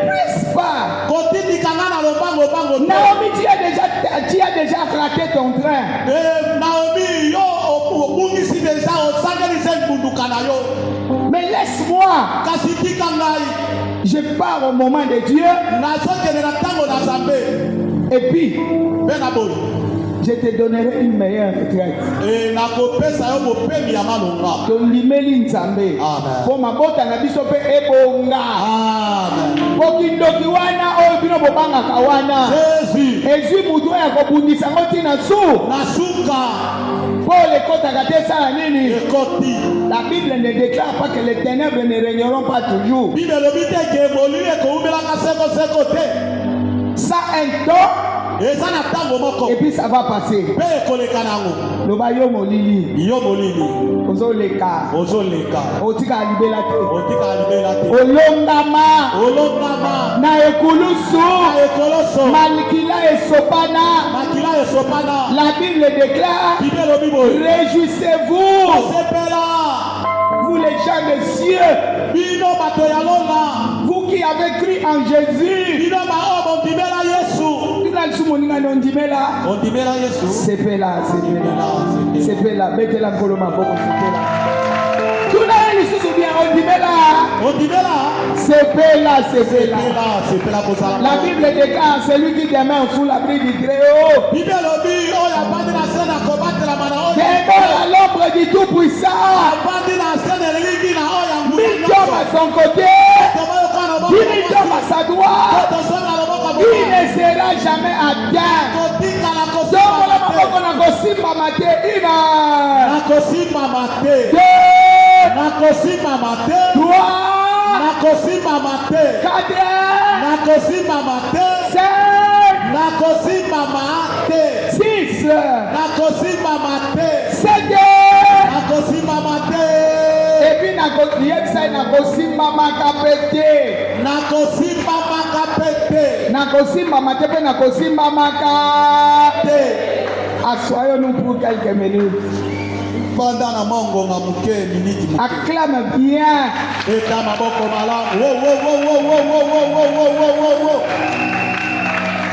presse pas. Naomi, tu as déjà raté ton train. Mais laisse-moi. Je pars au moment de Dieu. Et puis, je te donnerai une meilleure retraite. Tolimeli nzambe. Pour ma bota na biso pe ebonga. Bokindoki wana oyo bino bobanga kawana. Ezui mutu ya kobundisa ngoti na su. Na suka. Paul ekotaka te sala nini? La Bible ne déclare pas que les ténèbres ne régneront pas toujours. Ça un temps. Et puis ça va passer. Le bayo molili. Ozoleka. Otika libela te. Olongama. Na ekulusu. Malikila esopana. La Bible déclare. Réjouissez-vous. Vous les gens des cieux. Vous qui avez cru en Jésus. C'est là. Mettez la colombe. Tout le monde se souvient, on dit là. La Bible déclare celui qui demeure sous l'abri du Très-Haut. Demeure à l'ombre du Tout-Puissant. 1000 hommes à son côté, 10 000 hommes à sa droite. Il ne sera jamais atteint. Et puis assoyons-nous pour quelques minutes. Acclame bien.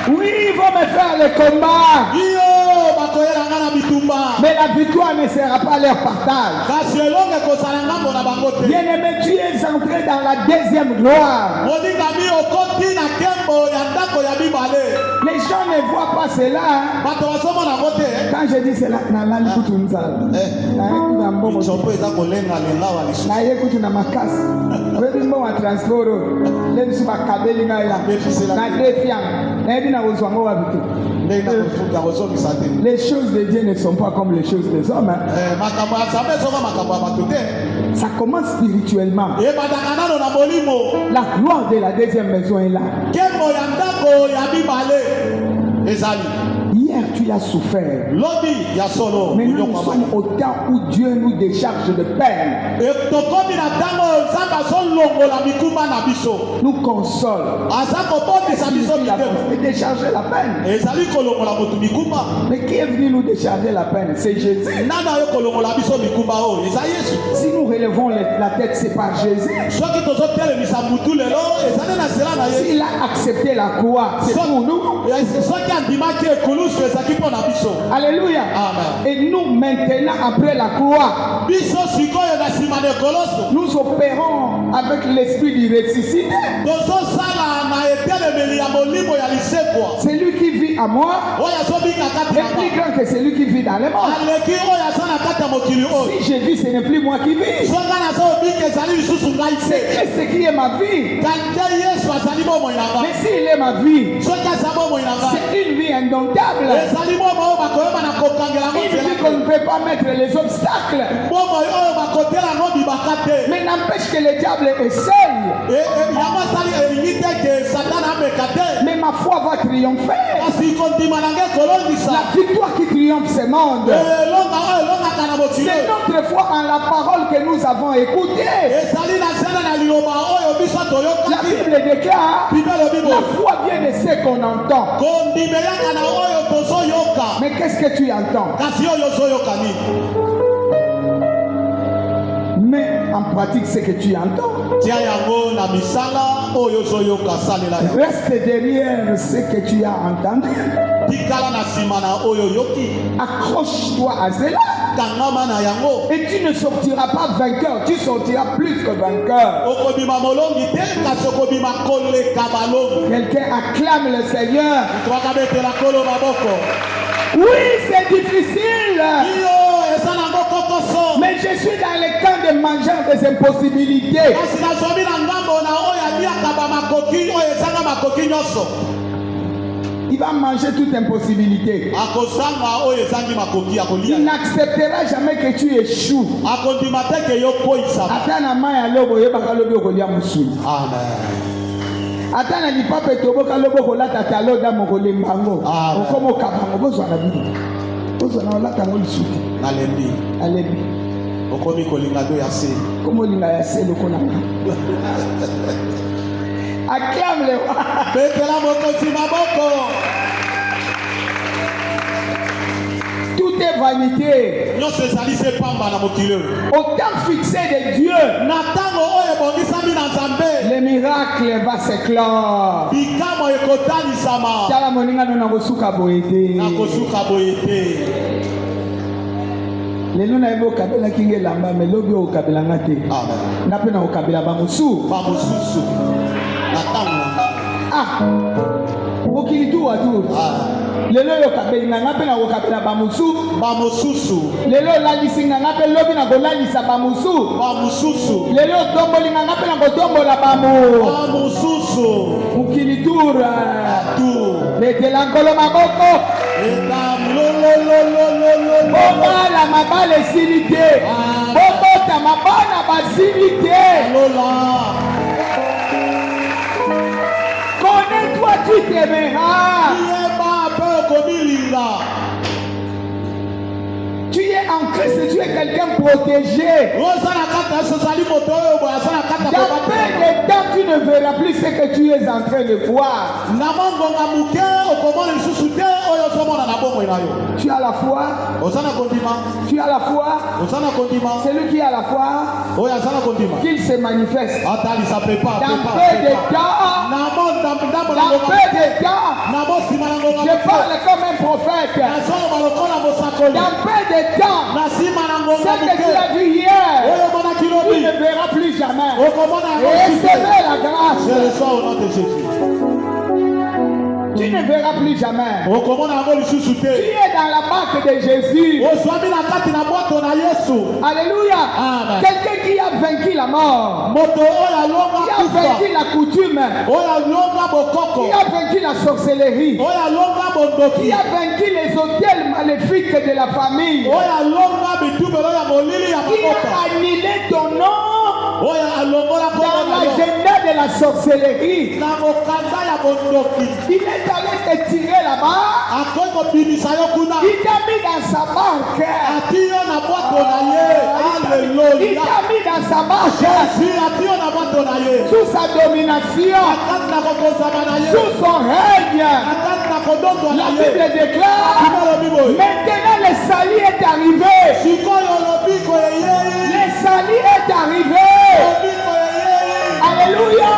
Oui, ils vont me faire le combat. Mais la victoire ne sera pas leur partage. Bien-aimé, tu es entré dans la deuxième gloire. Les gens ne voient pas cela. Quand je dis cela, Les choses de Dieu ne sont pas comme les choses des hommes. Ça commence spirituellement. La gloire de la deuxième maison est là. Hier, tu as souffert. Maintenant, nous sommes au temps où Dieu nous décharge de peine. Nous console. Et décharger la peine. Mais qui est venu nous décharger la peine? C'est Jésus. Si nous relevons la tête, c'est par Jésus. S'il a accepté la croix, c'est pour nous. Alléluia. Amen. Et nous maintenant, après la croix, nous opérons avec l'esprit du ressuscité. C'est lui qui vit à moi est plus grand que celui qui vit dans le monde. Si je vis, ce n'est plus moi qui vis. C'est Christ qui est ma vie. Mais s'il est ma vie, c'est une vie indomptable. Une vie qu'on ne peut pas mettre les obstacles. Mais n'empêche que le diable essaye. Mais ma foi va triompher. La victoire qui triomphe ce monde. C'est notre foi en la parole que nous avons écoutée. La Bible déclare, la foi vient de ce qu'on entend. Mais qu'est-ce que tu entends? Mais en pratique, ce que tu entends. Reste derrière ce que tu as entendu. Accroche-toi à cela. Et tu ne sortiras pas vainqueur, tu sortiras plus que vainqueur. Quelqu'un acclame le Seigneur. Oui, c'est difficile. Mais je suis dans le camp des mangeurs des impossibilités. Il va manger toute impossibilité. Il n'acceptera jamais que tu échoues. Attends, il pas peut toboka lobo kola tatalo da mokole mbango. Okomo kabango bozo na bibi. Bozo na la tango lisuki. Alebi. Alebi. Okomi kolinga do yase. Komo linga yase lokona. Acclame le. Betela moko simaboko. Tout est vanité. Au temps fixé de Dieu, le miracle va s'éclore. Lelo na ebo kabela kinge lamba melobi o kabela ngate. Na pena o kabela bamusu. Bamususu. Ah. Okili tu watu. Lelo yo kabela ngapena o kabela bamusu. Bamususu. Lelo la lisinga ngape lobi na golalisa bamusu. Bamususu. Lelo tomboli ngapena ko tombola bamu. Bamususu. Okili tura. Tu. Lete lankolo maboko. La mabale silité. Bobota mabana basilité. Connais-toi, tu t'aimeras. Tu es en Christ, tu es quelqu'un protégé. Dans peu de temps, tu ne verras plus ce que tu es en train de voir. Tu as la foi. Tu as la foi. Celui qui a la foi, qu'il se manifeste. Dans peu de temps, je parle comme un prophète. Dans peu de temps, ce que tu as vu hier, tu ne verras plus jamais. Recevez la grâce. Tu ne verras plus jamais. Tu es dans la marque de Jésus. Alléluia. Amen. Quelqu'un qui a vaincu la mort. Moto oyo alonga Qui a vaincu la coutume. oyo alonga bokoko Qui a vaincu la sorcellerie. oyo alonga Qui bondoki a vaincu les hôtels maléfiques de la famille. oyo alonga bitumelo ya molili ya Qui mabota a annulé ton nom oyo alongola dans kombo na yo l'agenda de la sorcellerie. na mokanda ya bondoki Il est allé te tirer là-bas. akoki kobimisa yo kuna Il t'a mis dans sa banque. ati yo na bwato na ye Il aleluya t'a mis dans sa banque. jésus ati yo na bwato na ye Sous sa domination. akati na kokozama na ye Sous son règne. akati na kodondwa na La ye Bible déclare. kimalobi boye Maintenant le salut est arrivé. sikoyo lobiko eyei Le salut est arrivé. lobiko eyei Alléluia.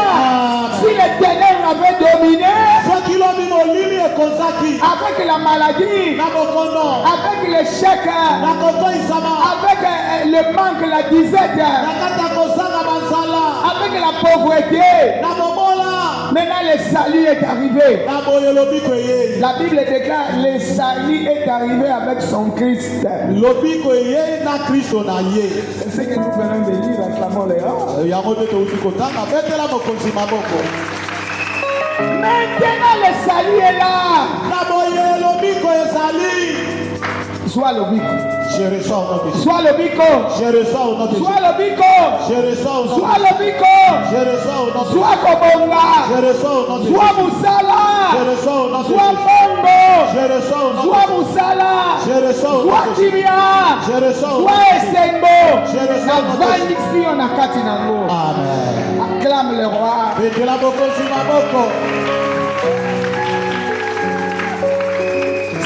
Si les ténèbres avaient dominé soki lobi molili ekozaki avec la maladie, na bokono avec l'échec, na kotoisama avec le manque, la disette, na kati ya kozanga banzala avec la pauvreté, na bobola maintenant le salut est arrivé. na boye lobiko eyei La Bible déclare le salut est arrivé avec son Christ. lobiko eyei na kristo na ye C'est ce que nous venons de lire, acclamons les rois. yango nde touti kotanga betela mokonzi maboko Maintenant le salut est là. na boye lobiko ezali Sois le bico. je reçois au nom de Jésus Sois le bico. je reçois au nom de Jésus Sois le bico. je reçois au nom de Sois Jésus le bico. je reçois au nom de Jésus Sois Kobonga. je reçois au nom de Jésus Sois Moussala. je reçois au nom de Sois Jésus Mondo. je reçois au nom de Sois Jésus Moussala. je reçois au nom Sois de Jésus Tibia. je reçois au nom Sois de Jésus Esengo. Je reçois au nom de Navandisi on a kati nango. amen Acclame le roi. betela mokonzi maboko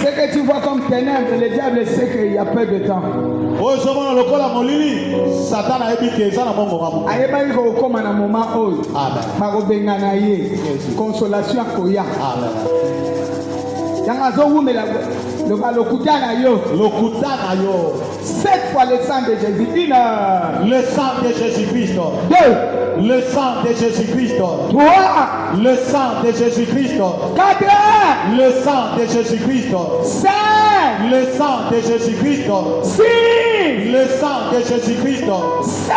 Ce que tu vois comme ténèbres, le diable sait qu'il y a peu de temps. oyo ezomona lokola molili satana ayebi ke eza na mongonga moke ayebaki kokóma na moment oyo amen bakobenga na ye consolation akoya amen yango azowumela loba lokuta na yo lokuta na yo 7 fois le sang de Jésus. le sang de Jésus-Christ 2, le sang de Jésus-Christ 3, le sang de Jésus-Christ 4, le sang de Jésus-Christ 5, le sang de Jésus-Christ 6, le sang de Jésus-Christ 7.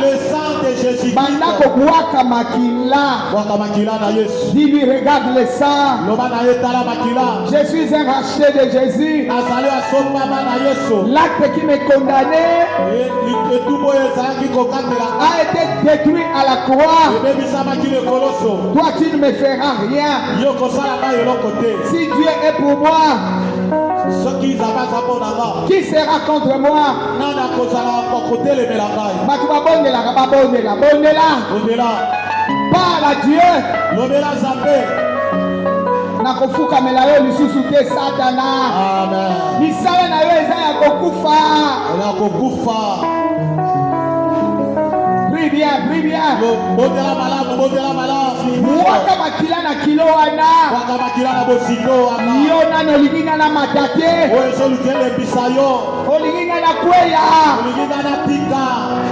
le sang de Jésus-Christ Banda kobwaka makila. waka makila na Yesu Dis-lui, regarde le sang. loba na ye tala makila Je suis un racheté de Jésus. nazali asombama na Yesu L'acte qui me condamnait etumbu oyo ezalaki kokatela a été détruit à la croix. ebebisamaki lekoloso Toi, tu ne me feras rien. yo kosalanga eloko te Si Dieu est pour moi, soki nzambe aza mpo na nga qui sera contre moi? nani akozala kotelemela ngai Bato babondelaka babondela bondela. ondela Parle à Dieu. lobela nzambe Nakofukamela yo lisusu te Satana. amen Misala na yo eza ya kokufa. ona kokufa Prie bien, prie bien. bondela malamu bondela malamu Waka makila na kilo wana. waka makila na bosingo wana Yo nano olingi nga na mata te. oyo ezoluki elembisa yo Olingi nga na kweya. olingi nga na tika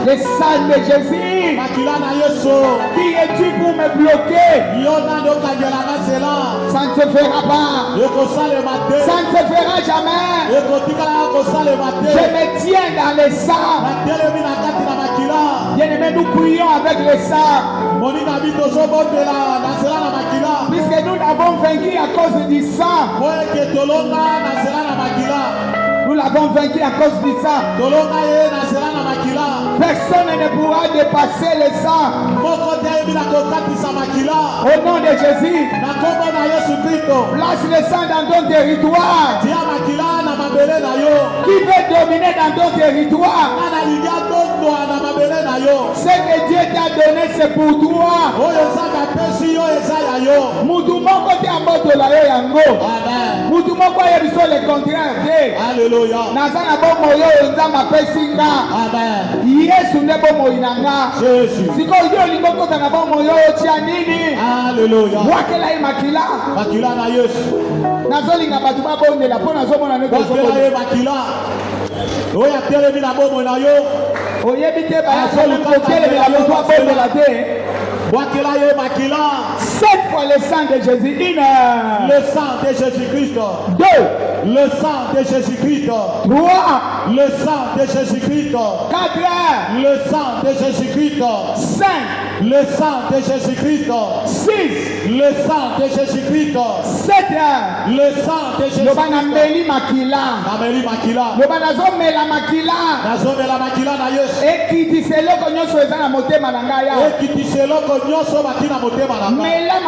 Le sang de Jésus. makila na yesu Qui es-tu pour me bloquer? yo nani okangelanga nzela Ça ne se fera pas. ekosalema te Ça ne se fera jamais. ekotikalaka kosalema Je te me tiens dans le sang. natelemi na kati na makila Bien-aimés, nous prions avec le sang. moninga bi tozobondela na nzela na makila Puisque nous l'avons vaincu à cause du sang. po eke tolonga na nzela na makila Nous l'avons vaincu à cause du sang. tolonga ye na nzela na makila Personne ne pourra dépasser le sang. moko te ayebi na kokatisa makila Au nom de Jésus, na nkombo na yesu kristo place le sang dans ton territoire. tia makila na mabele na yo Qui veut dominer dans ton territoire? nga na lingi atondwa na mabele na yo Ce que Dieu t'a donné, c'est pour toi. oyo nzambe apesi yo eza ya yo Mutu moko te ambotola yo yango. amen Mutu moko ayebi so le contraire te. alleluya Naza na bomoi oyo nzambe apesi nga. amen Yesu nde bomoi na nga. jésus Sikoyo yo olingi okota na bomoi oyo tia nini? alleluya Bwakela ye makila. makila na yesu Nazolinga bato babondela mpo nazomona ndenge bakela ozobondela. ye makila oyo atelemi na bomoi na yo Oyebi te bayakotelemela moto abondela te. bwakela ye makila 7 fois le sang de Jésus. 1, le sang de jésus-christ 2, Le sang de Jésus-Christ. 3, Le sang de Jésus-Christ. 4, Le sang de Jésus-Christ. 5, Le sang de Jésus-Christ. 6, Le sang de Jésus-Christ. 7. Le sang de Jésus-Christ. Loba na meli makila. Nameli makila. Loba nazo mela makila. Nazomela makila na Yesu. Ekitisa eloko nyonso eza na motema na ngai awa. Ekitisa eloko nyonso batina motema na ngai. Mela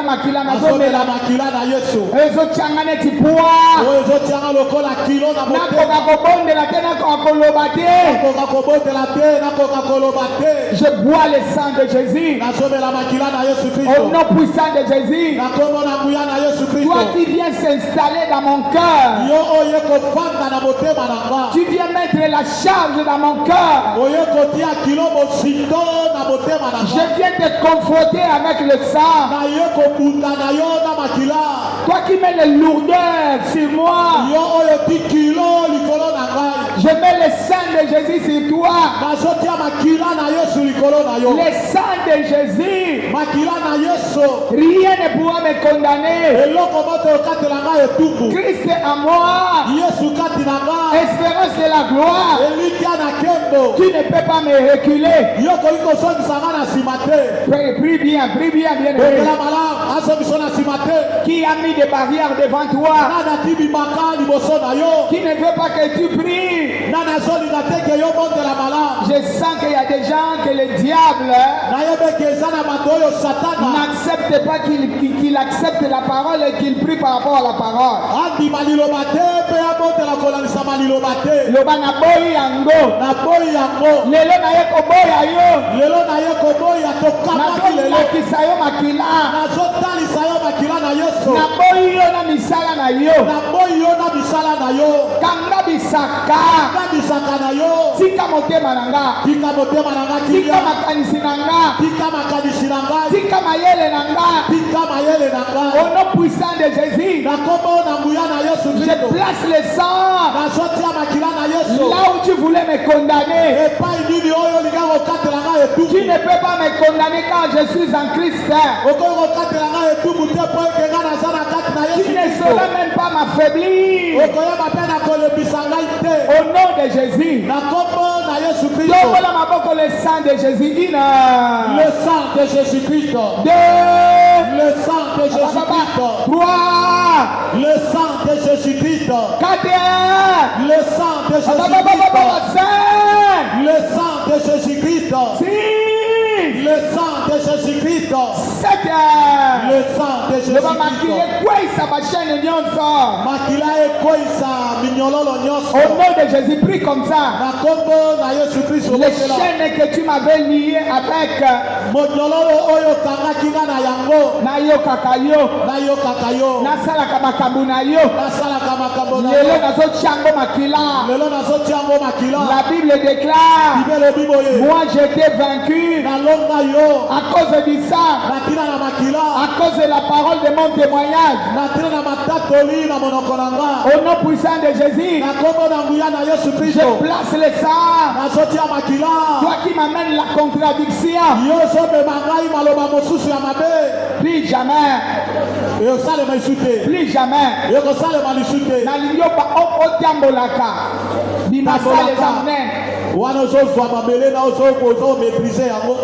makila nazo Nazomela mela makila na Yesu. ezotyanga neti poa. Oyo ezotyanga lokola kilo na motema. Nakoka kobondela te nakoka koloba te. Nakoka kobondela te, nakoka koloba te. Je bois le sang de Jésus. Nazomela makila na Yesu Au Kristo. nom puissant de Jésus. Nakomona nguya na Yesu Kristo. Toi qui viens s'installer dans mon cœur. Yo oyo kofanda na motema na nga. Tu viens mettre la charge dans mon cœur. Oyo kotia kilo mosito na motema na Je nga. viens te confronter avec le sang. Na ye kobuta na yo na makila. Toi qui mets les lourdeurs sur moi. Yo oyo ti kilo likolo na ngai. Je mets le sang de Jésus sur toi. Nazotia makila na Yesu likolo na yo. Le sang de Jésus. Makila na Yesu. Rien ne pourra me condamner. Eloko moto okatela ngai etumbu. Christ en moi. Yesu kati na ngai. Espérance de la gloire. Elikia na kembo. Tu ne peux pas me reculer. Yo koki kosongisa nga na nsima te. Prie bien, bien aimé. Bongela malamu asongiso na nsima te. Qui a mis des barrières devant toi? Nana tibimaka liboso na yo. Qui ne veut pas que tu pries? Nana azolinga te ke yo bondela malamu. Je sens qu'il y a des gens que le diable nayebeki eza na bato oyo satana n'accepte pas qu'il accepte la parole et qu'il prie par rapport à la parole. andima liloba te mpe abondela kolanisama liloba te. Loba na boyi yango. naboyi yango Lelo na ye koboya yo. lelo naye koboya tokamaki lelo. Nazolakisa yo makila. nazotalisa yo makila na Yesu. Naboyi yo na misala na yo. naboyi yo na misala na yo. Kanga bisaka. na bisaka na yo. Tika motema na nga. tika motema na nga Tika kilia. makanisi na nga. tika makanisi na ngai. Tika mayele na nga. tika mayele na Au ngai. nom puissant de Jésus. na kombo na nguya na Yesu Je Kristo. place le sang nazotia makila na Yesu. là où tu voulais me condamner. epai nini oyo olinga kokatela ngai Tu etumbu. ne peux pas me condamner quand je suis en Christ. okoki kokatela ngai etumbu te mpo eke ngai naza na kati na Tu Yesu ne Kristo. sauras même pas m'affaiblir. okoyeba mpe na kolebisa ngai te. Au nom de Jésus. na kombo na Yesu Kristo. Tombola maboko le sang de Jésus. le sang de Jésus Christ. 2, le sang de Jésus Christ. 3, le sang de Jésus Christ. 4, le sang de Jésus Christ. 5, le sang de Jésus Christ. 6, le sang de Jésus Christ. 7. le sang de Jésus Loba Christ. makile kwesa bashane nyonso. makila ekoyisa minyololo Au nyonso. nom de Jésus, prie comme ça. na kombo na Yesu Kristo. Les chaînes que tu m'avais liées avec monyololo oyo okangaki nga na yango. nayokaka yo, nayokaka yo. nasalaka makambo na yo. nasalaka makambo na Lelo yo. nazotia yango makila. lelo nazotia yango makila. La Bible déclare, bibele biboye. moi j'étais vaincu nalonga yo. à cause du sang, natina na makila. à cause de la parole de mon témoignage. natina na matatoli na monoko na nga. Au nom puissant de Jésus, na kombo na nguya na Yesu je Kristo. place le sang. nazotia makila. Toi qui m'amènes la contradiction, yo ozomema ngai maloba mosusu ya mabe. plus jamais, eyosalema lisu te. plus jamais. ekosalema lisu te. Nalingi otambolaka bimasala eza monene. wana ozozwa mabele na ozomaîtrise yango.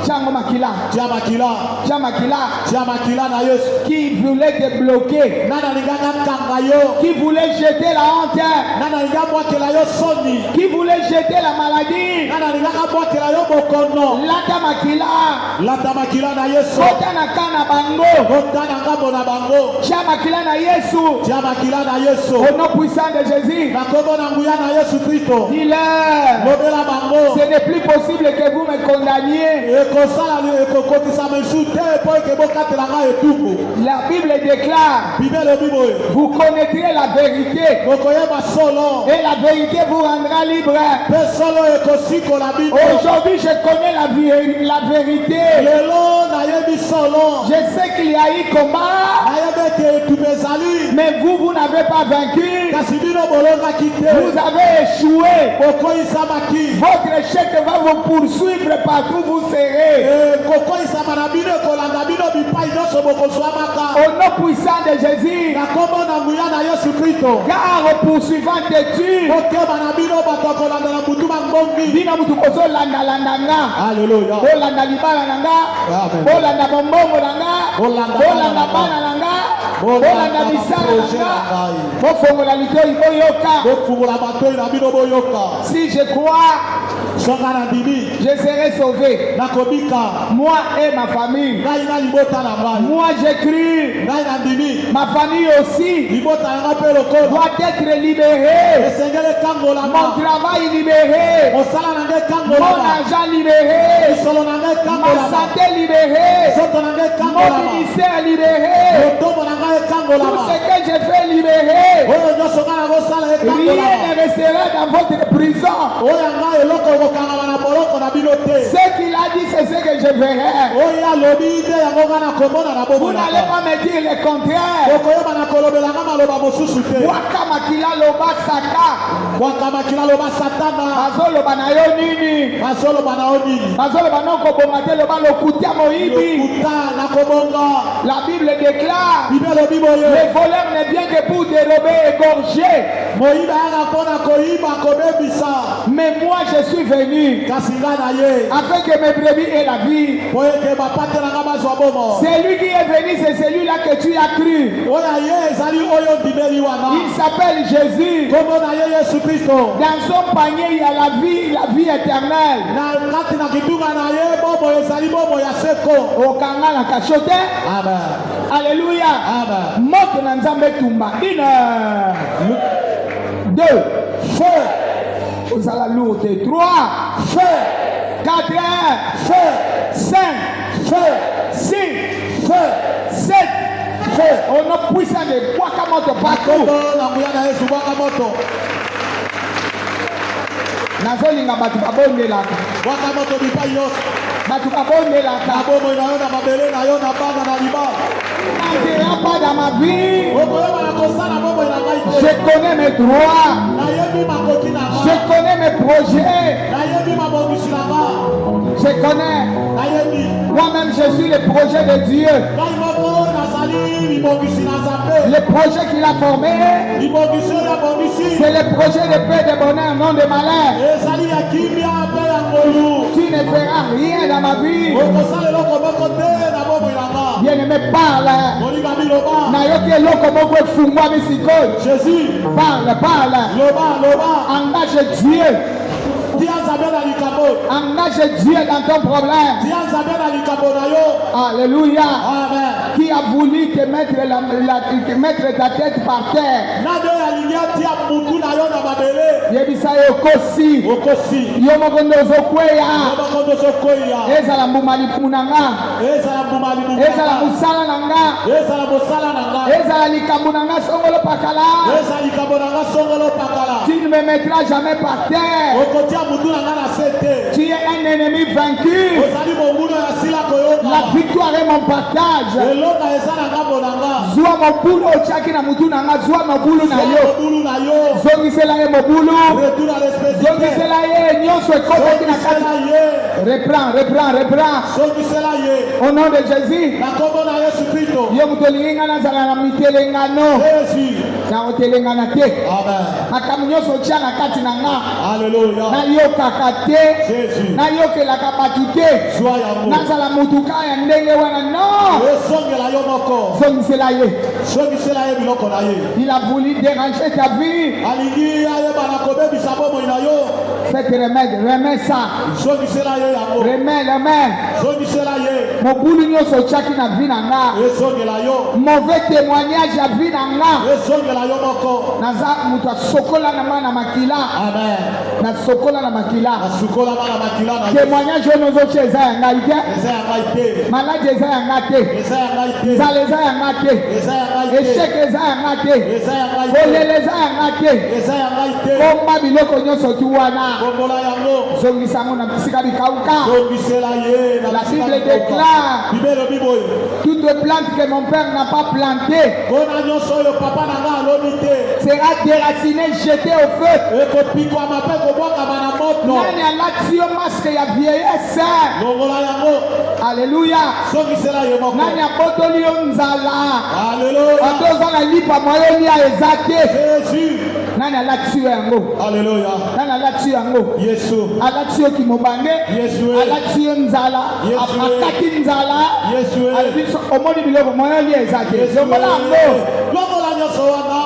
Tiango makila, tia makila. tia makila. tia makila na Yesu. Qui voulait te bloquer, nani alinganga kanga yo. qui voulait jeter la honte, nani alinga bwakela yo soni. qui voulait jeter la maladie. nani alinganga bwakela yo bokono. Lata makila, lata makila na Yesu. kota na kana bango, kotana ngambo na bango. tia makila na Yesu. tia makila na Yesu. Au nom puissant de Jésus, na kombo na nguya na Yesu Kristo. dis-leur, lobela bango. ce n'est plus possible que vous me condamniez. ekosala ekokotisa misu te mpo eke bokatela ngai etumbu. La Bible déclare, bibele biboye. vous connaîtrez la vérité bokoyeba solo. et la vérité vous rendra libre. mpe solo ekosikola bino. Aujourd'hui, je connais la vérité. lelo nayebi solo. Je sais qu'il y a eu combat, nayebi ete etumbu ezali. mais vous n'avez pas vaincu. Vous avez échoué. Votre échec va vous poursuivre partout où vous serez. Au nom puissant de Jésus. Car au poursuivant des tues. Alléluia. Olanda libala nanga. Olanda bombongo nanga. Olanda bana nanga. Olanda misala nanga. Bofongola litoi boyoka. Si je crois, je serai sauvé. Moi et ma famille. Moi j'écris. Ma famille aussi doit être libérée. Mon travail libéré. Mon argent libéré. Ma santé libérée. Mon ministère libéré. Tout ce que je fais libéré. Rien ne restera dans votre prison. Ce qu'il a dit, c'est ce que je verrai. Vous n'allez pas me dire le contraire. Wakamakila loba saka. Bazoloba na yo nini? Bazoloba noko bomate loba lokutia moibi. La Bible déclare, les voleurs ne viennent que pour dérober et égorger. Mais moi je suis venu afin que mes brebis aient la vie. C'est lui qui est venu, c'est celui-là que tu as cru. Il s'appelle Jésus. Dans son panier il y a la vie éternelle. Okangala kachote. Alléluia. Moto na nzambe tumba. 1, 2, feu. Vous allez lourder. 3, feu. 4, feu. 5, feu. 6, feu. 7, feu. On a puissant de Wakamoto partout. Nazolinga batu babongelaka. Wakamoto bipayo. Batu babongelaka. Pas dans ma vie. Je connais mes droits. Je connais mes projets. Je connais. Moi-même, je suis le projet de Dieu. Le projet qu'il a formé, c'est le projet de paix, de bonheur, non de malheur. Tu ne feras rien dans ma vie. Bien-aimé, parle. Jésus, parle. Engage Dieu. Engage Dieu dans ton problème. Alléluia. Qui a voulu te mettre, mettre ta tête par terre. Yebisayo kosi. Yomokondo zokweya. Ezala mbumali punanga. Ezala musala nanga. Ezala likambu nanga songolo pakala. Tu ne me mettras jamais par terre. Tu es un ennemi vaincu. La victoire est mon partage. Zwa mobulu ochaki na mutu nanga. Zwa mobulu na yo. Zongisela ye mobulu. Zongisela ye nyonso ekotaki na kati. Reprends. Au nom de Jésus. Yo mutolinga na zala na mitelengano. Na otelengana te. Makambo nyonso tia na kati nanga. Alléluia. Na yokaka te. Na yokelaka batu te. Nazala mutuka ya ndenge wana no. Zongisela ye. Il a voulu déranger ta vie. Faites remets ça. Remets. Mobulu nyonso chaki na vie nanga. Mauvais témoignage ya vie nanga. Naza mutu sokola na mana makila. Amen. Na sokola na makila. Témoignage onozo cheza ya ngai te. Malade eza ya ngai te. Zaleza ya ngai te. échec eza yanga te eza yanga ite kolela eza yanga te eza yanga ite komba biloko nyonso tu wana kombola yango zongisa yango na bisika bikauka. zongisela ye na La bisika Bible bikauka. déclare Bible elobi boye toute plante que mon père n'a pas plantée mpona nyonso oyo papa na nga aloni te sera déracinée, jetée au feu. ekopikwama mpe kobwakama na moto Nani alati yo masque ya vieillesse? longola yango Alléluia. zongisela ye moko Nani abotoli yo nzala? alleluya Bato oza na lipa moyolia eza te. jésus Nani alati yo yango? alleluya Nani alati yo yango? yesu Alati yo kimobange, yesu alati yo nzala, Yesu. akati nzala, yesu alobi so omoni biloko moyolia eza te. Longola yango. longola nyonso wana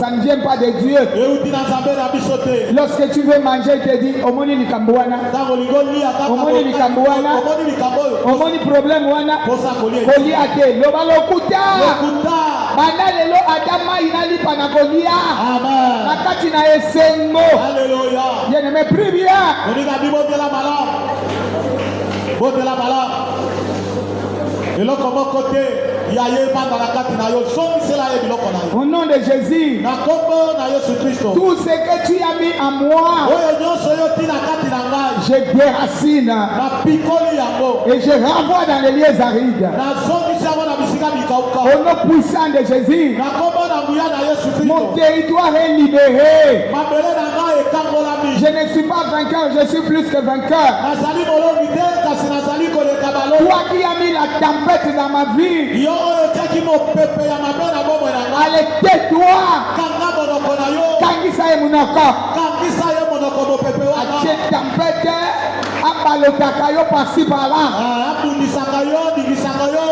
Ça ne vient pas de Dieu. euti na nzambe na biso te Lorsque tu veux manger, il te dit omoni likambo wana, ntango olingi olia Omoni likambo wana. omoni likambo oyo omoni problème wana, posa kolia kolia te. Loba lokuta. lokuta Banda lelo ata mai nalipa na kolia. amen Na kati na esengo. alleluya Bien aimé, prie bien. olinga bi botela malamu botela malamu eloko moko te ya ye banda na kati na yo zongisela ye biloko na yo Au nom de Jésus, na kombo na yesu kristo tout ce que tu as mis en moi, oyo nyonso yo tina kati na ngai je déracine napikoli yango et je renvoie dans les lieux arides. nazongisi yango na bisika bikauka Au nom puissant de Jésus, na kombo na nguya na yesu mon kristo territoire est libéré. mabele na ngai ekangolami Je ne suis pas vainqueur, je suis plus que vainqueur. nazali molobi te kasi nazali koleka balo Toi qui as mis la tempête dans ma vie, yo oyo otiaki mopepe ya mabe na bomoi na ngai allez tais-toi. kanga monoko na yo Kangisa ye munoko. kangisa ye monoko mopepe wana Atie tempête, abalotaka yo par-ci par-là. abundisaka yo ndingisaka yo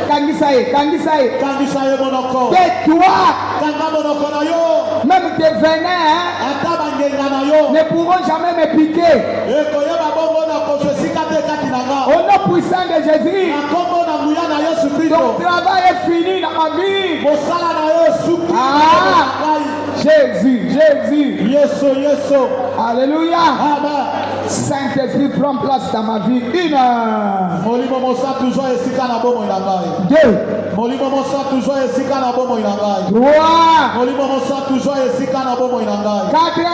Kangisa ye, kangisa ye. kangisa ye monoko Tais-toi. kanga monoko na yo Même tes venins ata bangenga na yo ne pourront jamais me piquer. ekoyeba bongo na kozwa esika te kati na nga Au nom puissant de Jésus, na kombo na nguya na yesu ton kristo travail est fini dans ma vie. mosala na yo esuki Ah. na ngai Jésus, Jésus. yesu yesu Alléluia. amen Saint-Esprit, prend place dans ma vie. Une, molimo mosantu zwa esika na bomoi na ngai deux, molimo mosantu zwa esika na bomoi na ngai trois, molimo mosantu zwa esika na bomoi na ngai quatre,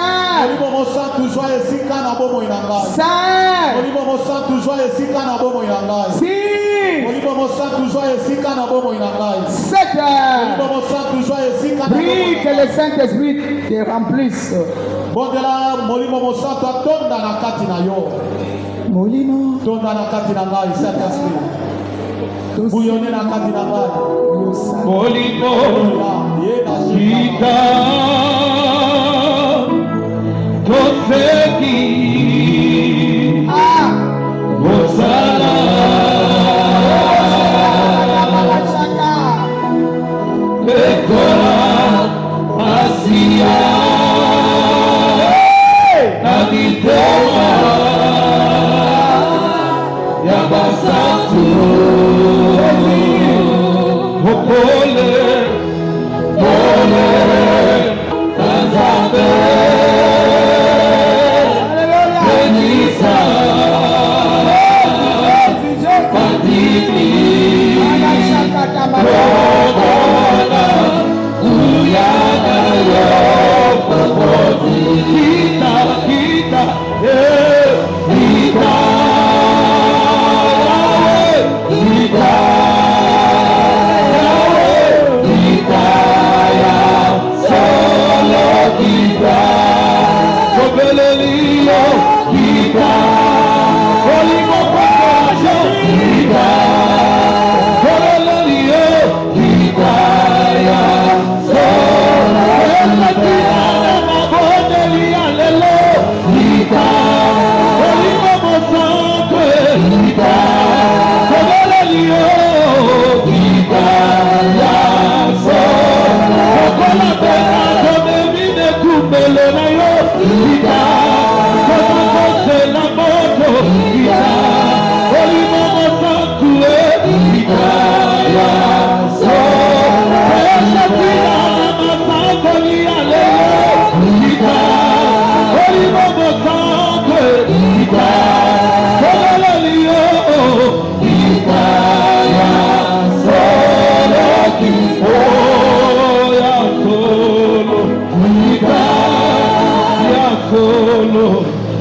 molimo mosantu zwa esika na bomoi na ngai cinq, molimo mosantu zwa esika na bomoi na ngai six, molimo mosantu zwa esika na bomoi na ngai sept. molimo mosantu zwa esika na bomoi Prie na que ngai le Saint-Esprit te remplisse. bondela molimo mosantu atonda na kati na yo Molino, tonda na kati na ngai saint esprit buyone na kati na ngai Molimo ye na Chita Toseki Ah, Osala Chaka. Ekola Asia Nabitema Yabasatu Opole Pole Tanzabe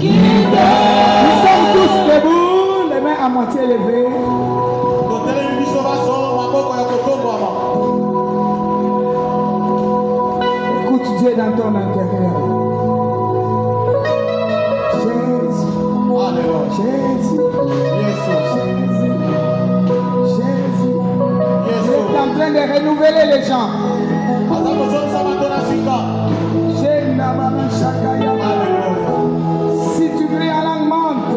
Nous sommes tous debout, les mains à moitié levées. Écoute Dieu dans ton intérieur. Jésus, Jésus, Jésus. Il est en train de renouveler les gens. Si tu pries en langue, monte.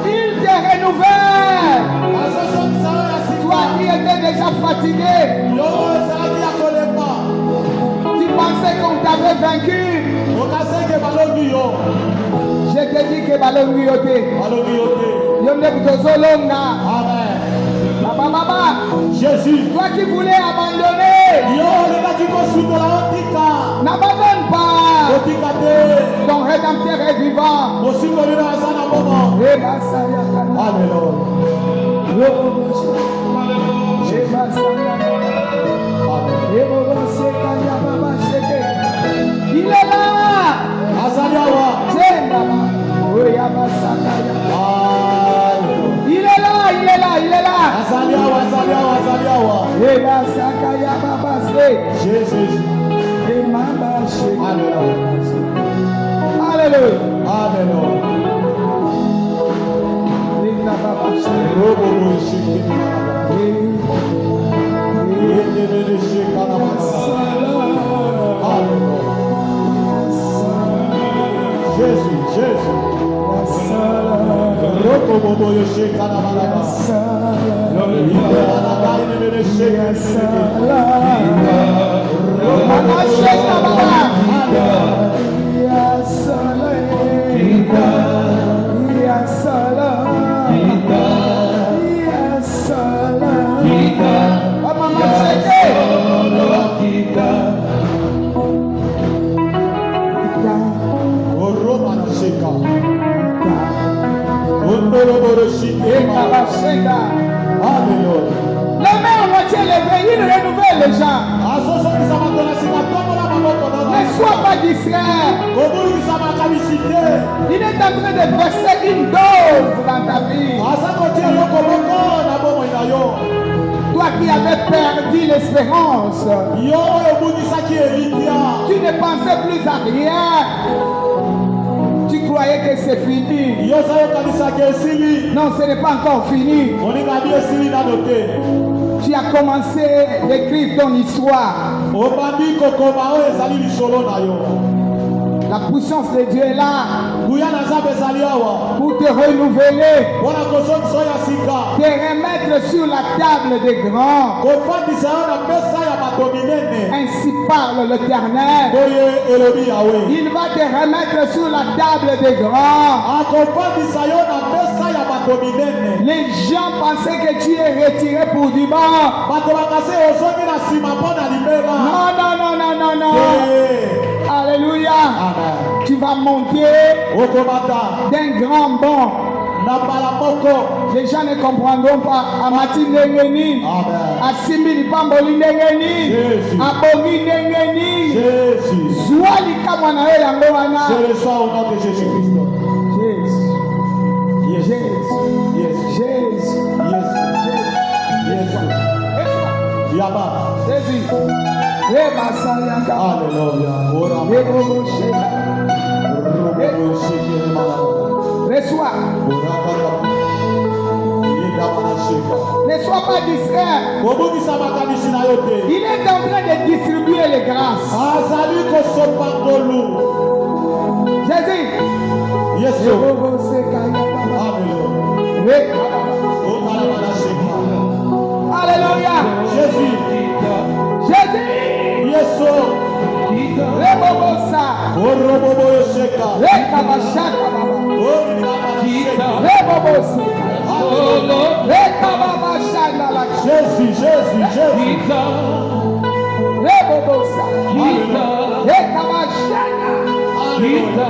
Il te renouvelle. Toi qui étais déjà fatigué, tu pensais qu'on t'avait vaincu. Je te dis que ballon yote. Yonde butozolonga. Baba. Jésus. Toi qui voulais abandonner, n'abandonne pas. Ton rédempteur est vivant. Il est là. Il est là. Jésus. La main à moitié levée, il renouvelle les gens. Ne sois pas distrait. Il est en train de verser une dose dans ta vie. Toi qui avais perdu l'espérance, tu ne pensais plus à rien. Tu croyais que c'est fini. Non, ce n'est pas encore fini. Tu as commencé d'écrire ton histoire. La puissance de Dieu est là pour te renouveler, te remettre sur la table des grands. Ainsi parle l'Éternel. Il va te remettre sur la table des grands. Les gens pensaient que tu es retiré pour du bon. Non. Alléluia. Amen. Tu vas monter d'un grand bond. Les gens ne comprendront pas. Amati ndengeni, asimbi pamboli ndengeni, abogi ndengeni. Zwali kama na wewe yango wana. Je reçois au nom de Jésus-Christ. Jésus. Yaba. Alléluia. Reçois. Ne sois pas distrait. Il est en train de distribuer les grâces. Jésus. Alléluia. Jésus. Rebobosa. Rekabashaka baba. Rebobosa. Kita, Rebobosa. kita, Ekamashana. kita,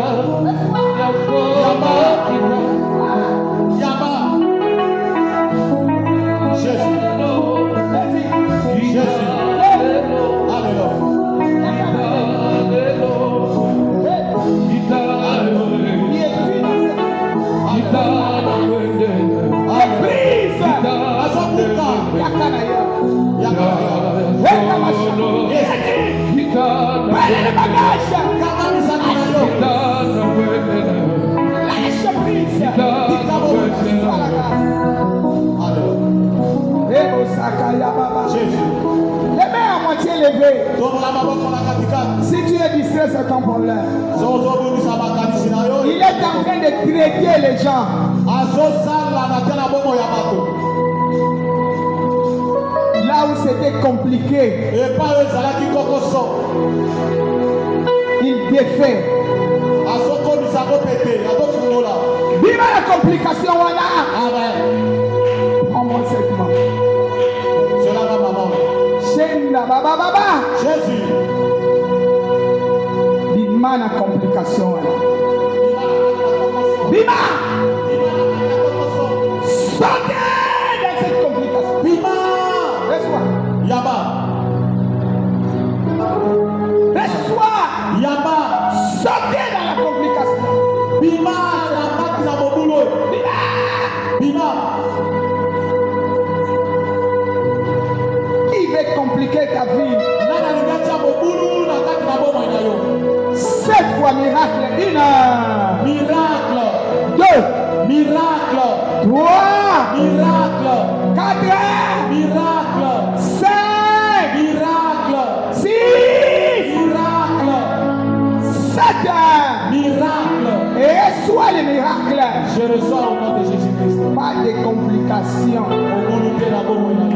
Yakoba, kita, Yaba. Jésus. Jésus. Les mains à moitié levées. Si tu es distrait, c'est ton problème. Il est en train de traiter les gens. Là où c'était compliqué, il défait. Vive la complication, voilà. Prends-moi cette main. Shenda baba baba. Jésus. Bima na complication, voilà. Bima. Sortez de cette complication. Bima. Reçois. Yaba. Reçois. Yaba. Sortez dans la complication. Bima la baki na bobulo. Bima. Qui veut compliquer ta vie? Nana lingacha bobulu na kati na bomo ina yo. 7 fois miracle. 1. Miracle. 2. Miracle. 3. Miracle. 4. Miracle. 5. Miracle. 6. Miracle. 7. Miracle. Et soit les miracles. Je reçois au nom de Jésus-Christ. Pas de complications. Omulu te na bomo ina yo.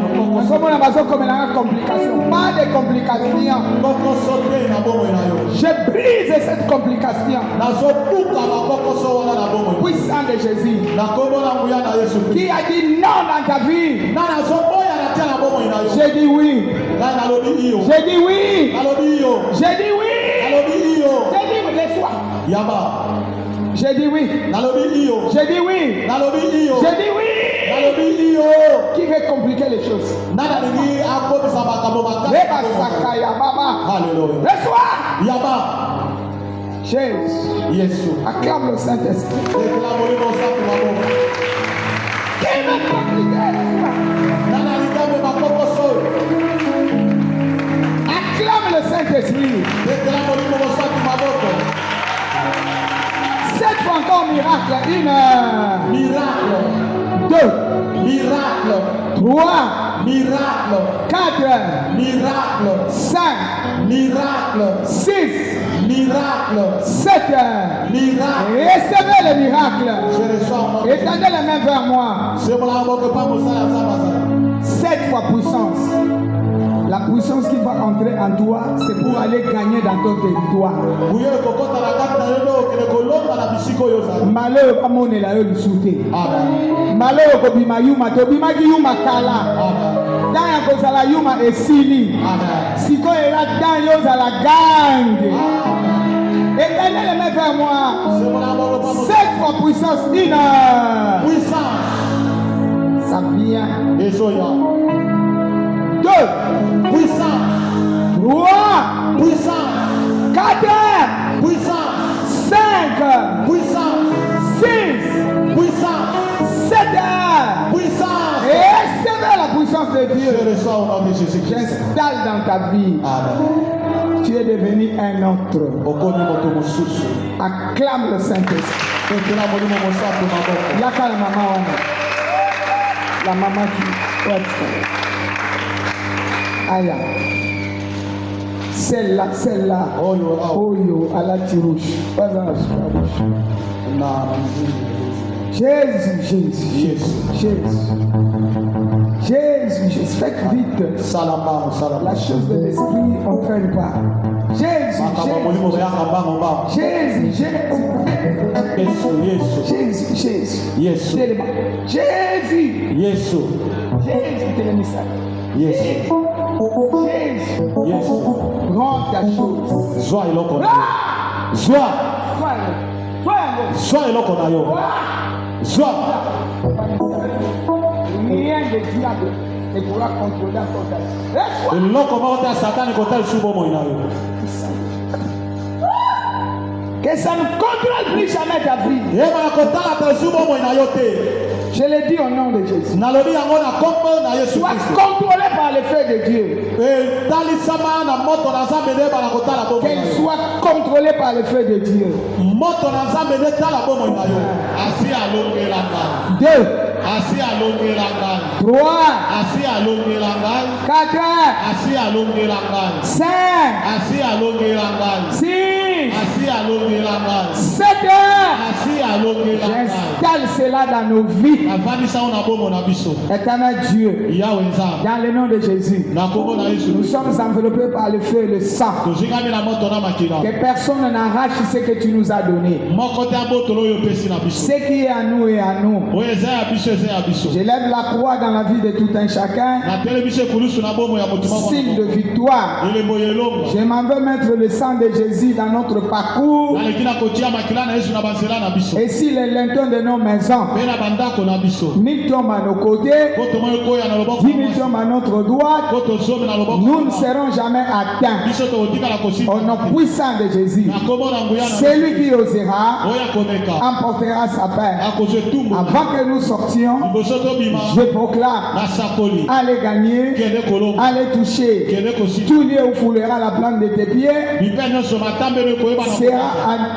Comme on a besoin comme une complication. Pas de complications. Koko sote na bomo ina yo. Je brise cette complication. Nazobuka bakoko so wana na bomo. Puissant de Jésus. Na kombo na nguya na Yesu Christ. Qui a dit non dans ta vie? Na nazoboya na tia na bomo ina yo. J'ai dit oui. Na nalobi iyo. J'ai dit oui. Nalobi iyo. J'ai dit oui. Nalobi iyo. J'ai dit oui. Laisse-moi. Yaba. J'ai dit oui. Nalobi iyo. J'ai dit oui. Nalobi iyo. J'ai dit oui. Nalobi iyo. Qui veut compliquer les choses? Nana lingi akobisa makambo makasi. Reba sakaya baba. Alléluia. Laisse-moi. Yaba. Jésus. Yesu. Acclame le Saint-Esprit. Déclame le nom saint na bomo. Qui veut compliquer? Nana lingambe makoko so. Acclame le Saint-Esprit. Déclame le nom saint na bomo. 7 fois encore miracle. 1. Miracle. 2. Miracle. 3. Miracle. 4. Miracle. 5. Miracle. 6. Miracle. 7. Miracle. Recevez le miracle. Je reçois au nom de Jésus. Étendez les mains vers moi. C'est mon amour que pas mosala za 7 fois puissance. La puissance qui va entrer en toi, c'est pour aller gagner dans ton territoire. Buye kokota na kati na yodo kele kolomba na bisiko yo za. Malheur amonela yo lisuté. Amen. Malheur kobima yuma tobimaki yuma kala. Amen. Dan ya kozala yuma esili. Amen. Sikoyo ela dan yo ozala gange. Étendez les mains vers moi. C'est mon amour que pas mosala. 7 fois puissance. 1. Puissance. Ça vient. Ezoya. 2. Puissance. 3. Puissance. 4. Puissance. 5. Puissance. 6. Puissance. 7. Puissance. Recevez la puissance de Je Dieu. reçois au nom de Jésus-Christ. J'installe dans ta vie. Amen. Tu es devenu un autre. Okoni moto mosusu. Acclame le Saint-Esprit. Tokela molimo mosapo maboko. Yaka la maman wana. La maman qui ouais. Aya. Celle-là. Oyo la. Oyo à la tirouche. Pas dans la rouge. Na Jésus. Faites vite. salamba La chose de l'esprit, on ne traîne pas. makambo molimo yaka mbango mbango. Jésus. Yesu. Tellement. Jésus. Yesu. Tellement ça. Yes. Jésus Yes. rend ta chose. Joie eloko na yo. Joie. Joie eloko na yo. Joie. Rien de diable ne pourra contrôler ton tête. Eloko moko te ya Satan ekota lisusu bomoi na yo. Que ça ne contrôle plus jamais ta vie. Yeba na kotala te lisusu bomoi na yo te. Je le dis au nom de Jésus. Nalobi yango na kombo na Yesu Sois Kristo. contrôlé par le feu de Dieu. Etalisama na moto na Nzambe nde bana kotala bomoi na Qu'elle yo. soit contrôlée par le feu de Dieu. Moto na Nzambe nde tala bomoi na yo. Asi alongela ngai. 2, Asi alongela ngai. 3, Asi alongela ngai. 4, Asi alongela ngai. 5, Asi alongela ngai. 6, Asi alongela ngai. 7. Asi alongela ngai. J'installe cela dans nos vies. Avandisa ona bomo na biso. Éternel Dieu, Yawe Nzambe. dans le nom de Jésus, Na kombo na Yesu nous Kristo. sommes enveloppés par le feu et le sang. Tozingami na moto na makila. Que personne n'arrache ce que tu nous as donné. Moko te abotolo oyo opesi na biso. Ce qui est à nous et à nous. Oyo eza ya biso eza ya biso. Je lève la croix dans la vie de tout un chacun. Natele biso ekulusu na bomo ya moto moko. Signe de victoire. Elembo ya elongo. Je m'en veux mettre le sang de Jésus dans notre parcours. Naleki na kotia makila na Yesu na banzela na biso. Et si les lintons de nos maisons, Mpe na bandako na biso. 1000 tombent à nos côtés, Po tomoyi koya na loboko. 10 000 tombent à notre droite, Po tozome na loboko. nous ne serons jamais atteints. Biso tokotikala kosimba. Au nom puissant de Jésus, Na kombo na nguya na celui qui osera oyo akomeka. emportera sa paix. Akozwa etumbu. Avant que nous sortions, Liboso tobima. je proclame, Na sakoli. allez gagner, Kende kolongo. allez toucher. Kende kosimba. Tout lieu où foulera la plante de tes pieds Bipe nyonso matambelo ekoyeba na sera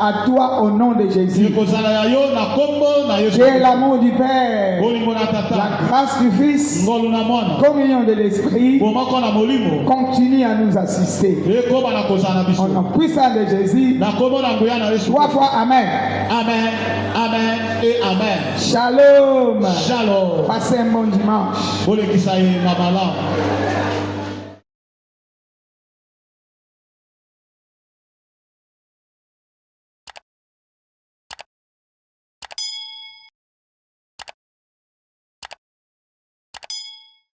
à toi au nom de Jésus. ekozala ya yo na kombo na Yesu. J'ai l'amour du Père, Bolingo na la tata. grâce du Fils, Ngolu na mwana. communion de l'Esprit, Bomoko na molimo. continue à nous assister. Ekoba na kozala na Au biso. nom puissant de Jésus, Na kombo na nguya na Yesu. 3 fois Amen. Amen. Amen et amen. Shalom. Shalom. Passez un bon dimanche. Bolekisa ye na malamu.